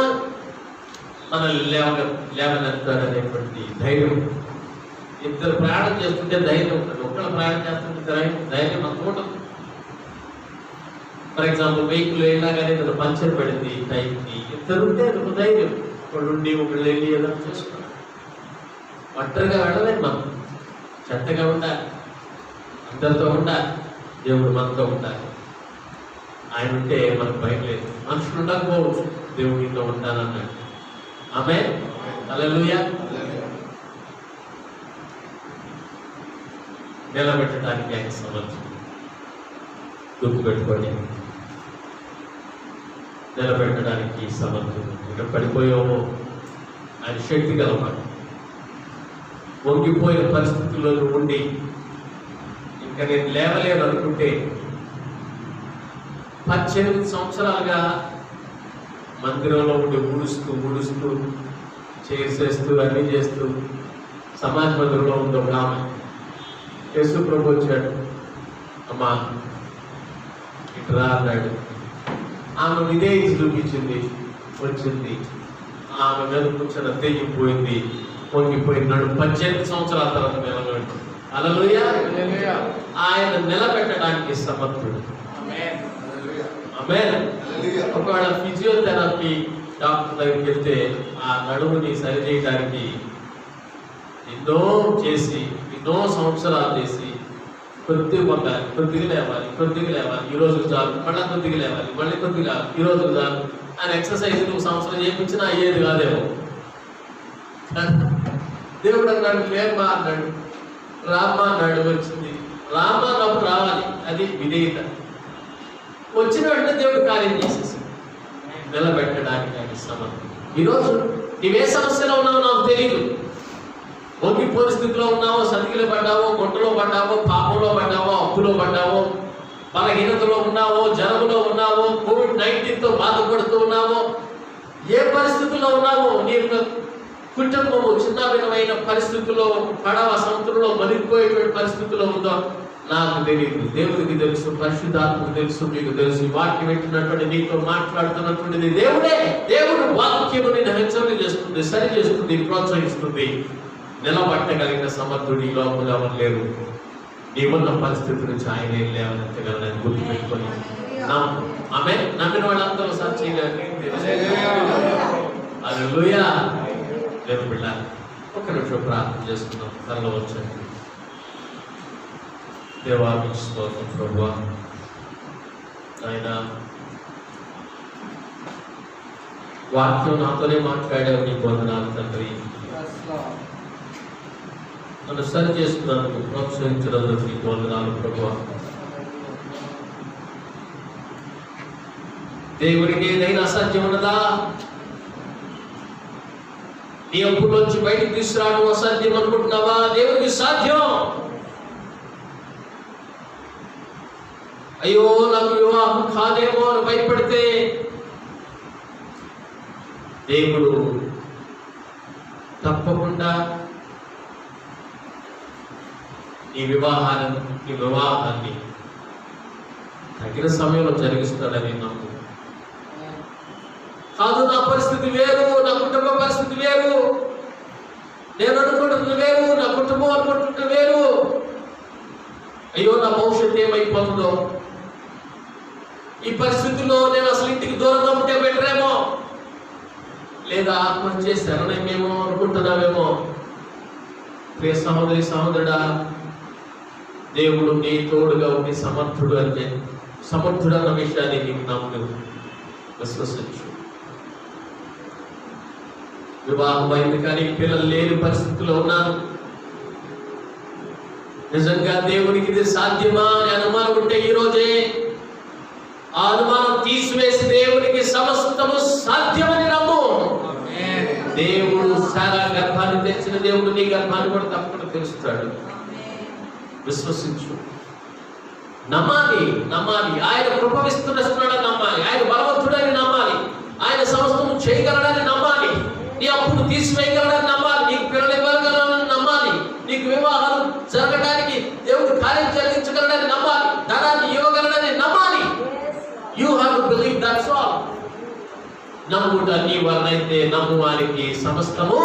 మనల్ని లేవనెత్తాడనేటువంటి ధైర్యం. ఇద్దరు ప్రయాణం చేస్తుంటే ధైర్యం ఉంటుంది, ఒక్కళ్ళు ప్రయాణం చేస్తుంటే ధైర్యం అంత ఉంటుంది. ఫర్ ఎగ్జాంపుల్ వెహికల్ అయినా కానీ ఏదైనా పంచర్ పడింది టైంకి, ఇద్దరు ఉంటే ఒక ధైర్యం. ఒకళ్ళు ఉండి ఒకళ్ళు వెళ్ళి ఏదైనా చేసుకోవాలి. ఒంటరిగా వెళ్ళలేదు మనం, చెత్తగా ఉండాలి, అందరితో ఉండాలి, దేవుడు మనతో ఉండాలి. ఆయన ఉంటే మనకు భయం లేదు. మనుషులు ఉండకపోవచ్చు, దేవుడితో ఉంటానన్నాడు. ఆమేన్, హల్లెలూయా. నిలబెట్టడానికి ఆయన సమర్థుడు. గుర్తుపెట్టుకోండి, నిలబెట్టడానికి సమర్థుడు. ఇక్కడ పడిపోయామో ఆయన శక్తి గలవాడు. వంగిపోయిన పరిస్థితుల్లో ఉండి ఇంకా నేను లేవలేను అనుకుంటే 18 సంవత్సరాలుగా మందిరంలో ఉండి ఊడుస్తూ చేసేస్తూ అన్నీ చేస్తూ సమాజ మందిరంలో ఉంది ఒక ఆమె. యేసు ప్రభు వచ్చాడు, అమ్మా ఇట్రా అన్నాడు. ఆమె విధేయత చూపించింది, వచ్చింది. ఆమె మీద కూర్చొని దెయ్యం పోయింది, పొంగిపోయినాడు. 18 సంవత్సరాల తర్వాత నిలబెట్టు. హల్లెలూయా. ఆయన నిలబెట్టడానికి సమర్థుడు. ఆమేన్. ఒకవేళ ఫిజియోథెరపీ డాక్టర్ దగ్గరికి వెళ్తే ఆ నడుముని సరి చేయడానికి ఎన్నో సంవత్సరాలు చేసి కొద్దిగా లేవాలి, ఈ రోజు చాలు, మళ్ళీ కొద్దిగా లేవాలి, మళ్ళీ కొద్దిగా ఈ రోజు చాలు ఆయన ఎక్సర్సైజ్ సంవత్సరం చేయించినా అయ్యేది కాదేమో. దేవుడు అన్నాడు, లేమ్మా అన్నాడు, రామ్మా అన్నాడు, వచ్చింది. రామ్మా అన్నప్పుడు రావాలి, అది విధేయత. వచ్చిన వెంటనే దేవుడు కార్యం చేసేసి నిలబెట్టడానికి ఆయన సమర్థం. ఈరోజు నీవే సమస్యలో ఉన్నావో నాకు తెలియదు. ఒంగి పరిస్థితిలో ఉన్నావో, సతికిలో పడ్డావో, గుంటలో పడ్డావో, పాపంలో పడ్డావో, అప్పులో పడ్డావో, బలహీనతలో ఉన్నావో, జరములో ఉన్నావో, COVID-19తో బాధపడుతూ ఉన్నావో, ఏ పరిస్థితుల్లో ఉన్నావో, నీ కుటుంబము చిన్న భిన్నమైన పరిస్థితుల్లో, పడవ సముద్రంలో మరిగిపోయేటువంటి పరిస్థితుల్లో ఉందో నాకు తెలియదు, దేవుడికి తెలుసు, పరిశుద్ధాత్మకు తెలుసు, మీకు తెలుసు. వాక్యం వింటున్నటువంటి నీతో మాట్లాడుతున్నటువంటిది దేవుడే. దేవుడు వాక్యము నిన్ను హెచ్చరిక చేస్తుంది, సరి చేస్తుంది, ప్రోత్సహిస్తుంది. నిలబట్టగలిగిన సమర్థుడు ఈ లోపల ఎవరు లేరు. నీవున్న పరిస్థితి నుంచి ఆయనే లేవనెత్తగలని గుర్తుపెట్టుకొని ఆమె నమ్మిన వాళ్ళందరూ సాక్షిగా హల్లెలూయా. దేవుని బిడ్డ ఒక్క నిమిషం ప్రార్థన చేసుకుందాం. తనలో వచ్చండి. దేవానికి స్తోత్రం ప్రభువా. ఆయన వాక్యం నాతోనే మాట్లాడావు, నీ వందనాలు తండ్రి. నన్ను సరి చేసుకున్నందుకు, ప్రోత్సహించినందుకు నీకు వందనాలు ప్రభువా. దేవుడికి ఏదైనా అసాధ్యం ఉన్నదా? నీ అప్పులోంచి బయటకు తీసుకురావడం అసాధ్యం అనుకుంటున్నావా? దేవుడికి సాధ్యం. అయ్యో నాకు వివాహం కాదేమో అని భయపడితే దేవుడు తప్పకుండా నీ వివాహాన్ని తగిన సమయంలో జరిగిస్తాడని నమ్ము. కాదు, నా పరిస్థితి వేరు, నా కుటుంబ పరిస్థితి వేరు, నేను అనుకుంటున్నది వేరు, నా కుటుంబం అనుకుంటున్నది వేరు, అయ్యో నా భవిష్యత్తు ఏమైపోతుందో, ఈ పరిస్థితుల్లో నేను అసలు ఇంటికి దూరంగా ఉంటే బెటరేమో, లేదా ఆత్మహత్య శరణమేమో అనుకుంటున్నావేమో. ప్రియ సహోదరి సహోదరుడా, దేవుడు నీ తోడుగా ఉండి సమర్థుడు అన్న విషయాన్ని నీకు నమ్ము, విశ్వసించు. వివాహం అయింది కానీ పిల్లలు లేని పరిస్థితుల్లో ఉన్నాను. నిజంగా దేవునికి ఇది సాధ్యమా అని అనుమానం ఉంటే ఈ రోజే ఆ అనుమానం తీసివేసి దేవునికి సమస్తము సాధ్యమని నమ్ము. దేవుడు సారా గర్భాన్ని తెచ్చిన దేవుడు నీ గర్భాన్ని కూడా తప్పకుండా తెలుస్తాడు. విశ్వసించు, నమ్మాలి. ఆయన కృపవిస్తున్నాడని నమ్మాలి, ఆయన బలవంతుడని నమ్మాలి, ఆయన సమస్తము చేయగలడని నమ్మాలి, నీ అప్పును తీసివేయగలడని నమ్మాలి, నీకు పిల్లలు ఇవ్వగలడని నమ్మాలి, నీకు వివాహాలు జరగడానికి దేవుడు కార్యం జరిగించగలడని నమ్మాలి, ధనాన్ని ఇవ్వగలడని నమ్మాలి. You have to believe, that's all. నమ్ముట నీ వలనైతే నమ్మువానికి సమస్తము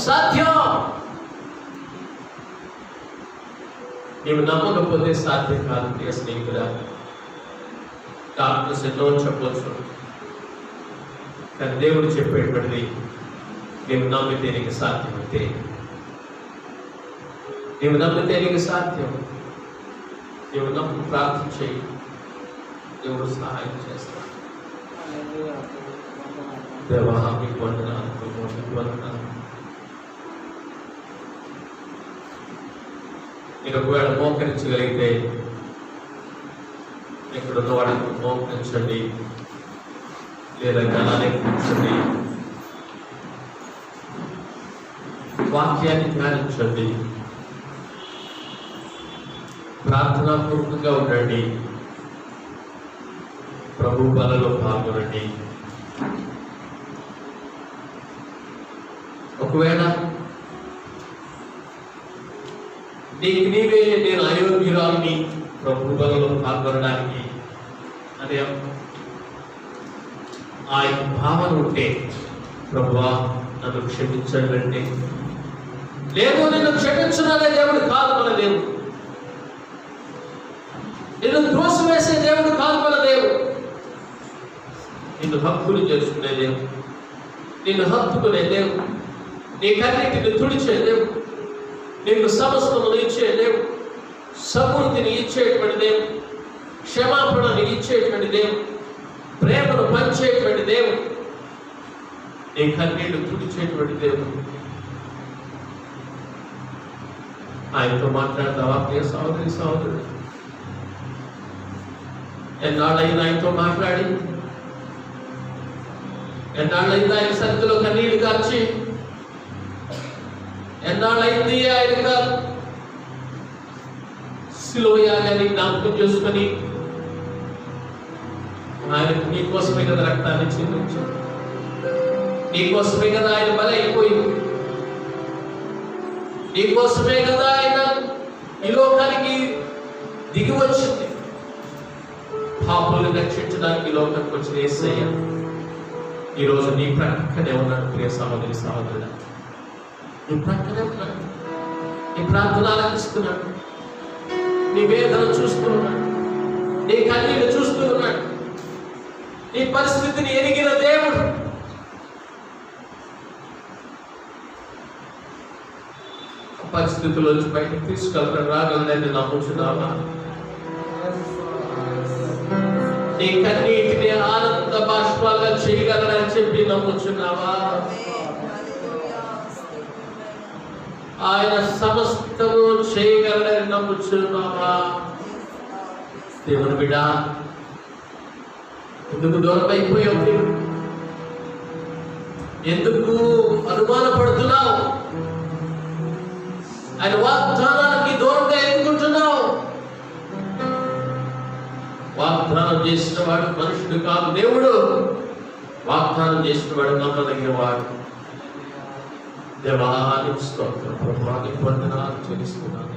సాధ్యం. నీవు నమ్మకపోతే సాధ్యం కాదు. ప్రియ స్నేహితుడా, డాక్టర్స్ ఎన్నో చెప్పవచ్చు, కానీ దేవుడు చెప్పేటువంటిది నీవు నమ్మితే నీకు సాధ్యమైతే, నీవు నమ్మితే నీకు సాధ్యం. నీవు నమ్ము, ప్రార్థన చేయి, దేవుడు సహాయం చేస్తాడు. దేవా మీకు వందనాలు, మీకు వందనాలు. మీరు ఒకవేళ మోకరించగలిగితే ఇక్కడ ఉన్న వాడిని మోకరించండి, లేదా జ్ఞానాన్ని కూర్చోండి, వాక్యాన్ని ధ్యానించండి, ప్రార్థనాపూర్వకంగా ఉండండి, ప్రభు బలలో పాల్గొనండి. ఒకవేళ నీకు నీవే నేను అయోగ్యురాలని ప్రభు బలలో పాల్గొనడానికి అదే ఆ భావన ఉంటే, ప్రభువా నన్ను క్షమించండి అంటే, లేదు నిన్ను క్షమించున్నానే దేవుడు కాదు మన దేవుడు, నిన్ను త్రోసివేసే దేవుడు కాదు మన దేవుడు, నిన్ను హక్కులు చేసుకునే దేవుడు, నిన్ను హత్తుకునే దేవుడు, నీ కన్నిటిని తుడిచే దేవుడు, నీకు సమస్తమును ఇచ్చే దేవుడు, సమృద్ధిని ఇచ్చేటువంటి దేవుడు, క్షమాపణని ఇచ్చేటువంటి దేవుడు, ప్రేమను పంచేటువంటి దేవుడు, నీ కన్నీళ్లు తుడిచేటువంటి దేవుడు. ఆయనతో మాట్లాడతావా ప్రియ సహోదరి సహోదరుడు? ఎన్నాళ్ళైనా ఆయనతో మాట్లాడి, ఎన్నాళ్ళైంది ఆయన సన్నిధిలో కన్నీళ్లు కార్చి, ఎన్నాళ్ళైంది ఆయన శిలువ యాగాన్ని జ్ఞాపకం చేసుకొని, ఆయనకు నీకోసమే కదా రక్తాన్ని చిందించాడు, నీకోసమే కదా ఆయన బలి అయిపోయింది, నీకోసమే కదా ఆయన ఈ లోకానికి దిగి వచ్చింది, పాపులను రక్షించడానికి ఈ లోకానికి వచ్చిన యేసయ్య ఈరోజు నీ ప్రక్కనే ఉన్నాడు. ప్రియ సహోదరి సహోదరుడా, నీ ప్రక్కనే ఉన్నాడు, నీ ప్రార్థన ఆలకిస్తున్నాడు, నీ వేదన చూస్తున్నాడు, నీ కన్నీళ్ళు చూస్తున్నాడు, నీ పరిస్థితిని ఎరిగిన దేవుడు. పరిస్థితుల్లోంచి బయటకు తీసుకెళ్తాడు, రాగలనని నమ్ముచున్నావా? నీ కన్నీటిని ఆనంద బాష్పాలుగా చేయగలనని చెప్పి నమ్ముచున్నావా? ఆయన సమస్తము చేయగలనని నమ్ముచున్నావా? దేవుని బిడ్డ, ఎందుకు దూరం అయిపోయావు? ఎందుకు అనుమానపడుతున్నావు? ఆయన వాగ్దానానికి దూరంగా ఎందుకుంటున్నావు? వాగ్దానం చేసిన వాడు మనుషుడు కాదు, దేవుడు. వాగ్దానం చేసిన వాడు నమ్మదగిన వాడు. దేవానికి స్తోత్రం, ప్రభువానికి వందనాలు చెల్లిస్తున్నాను.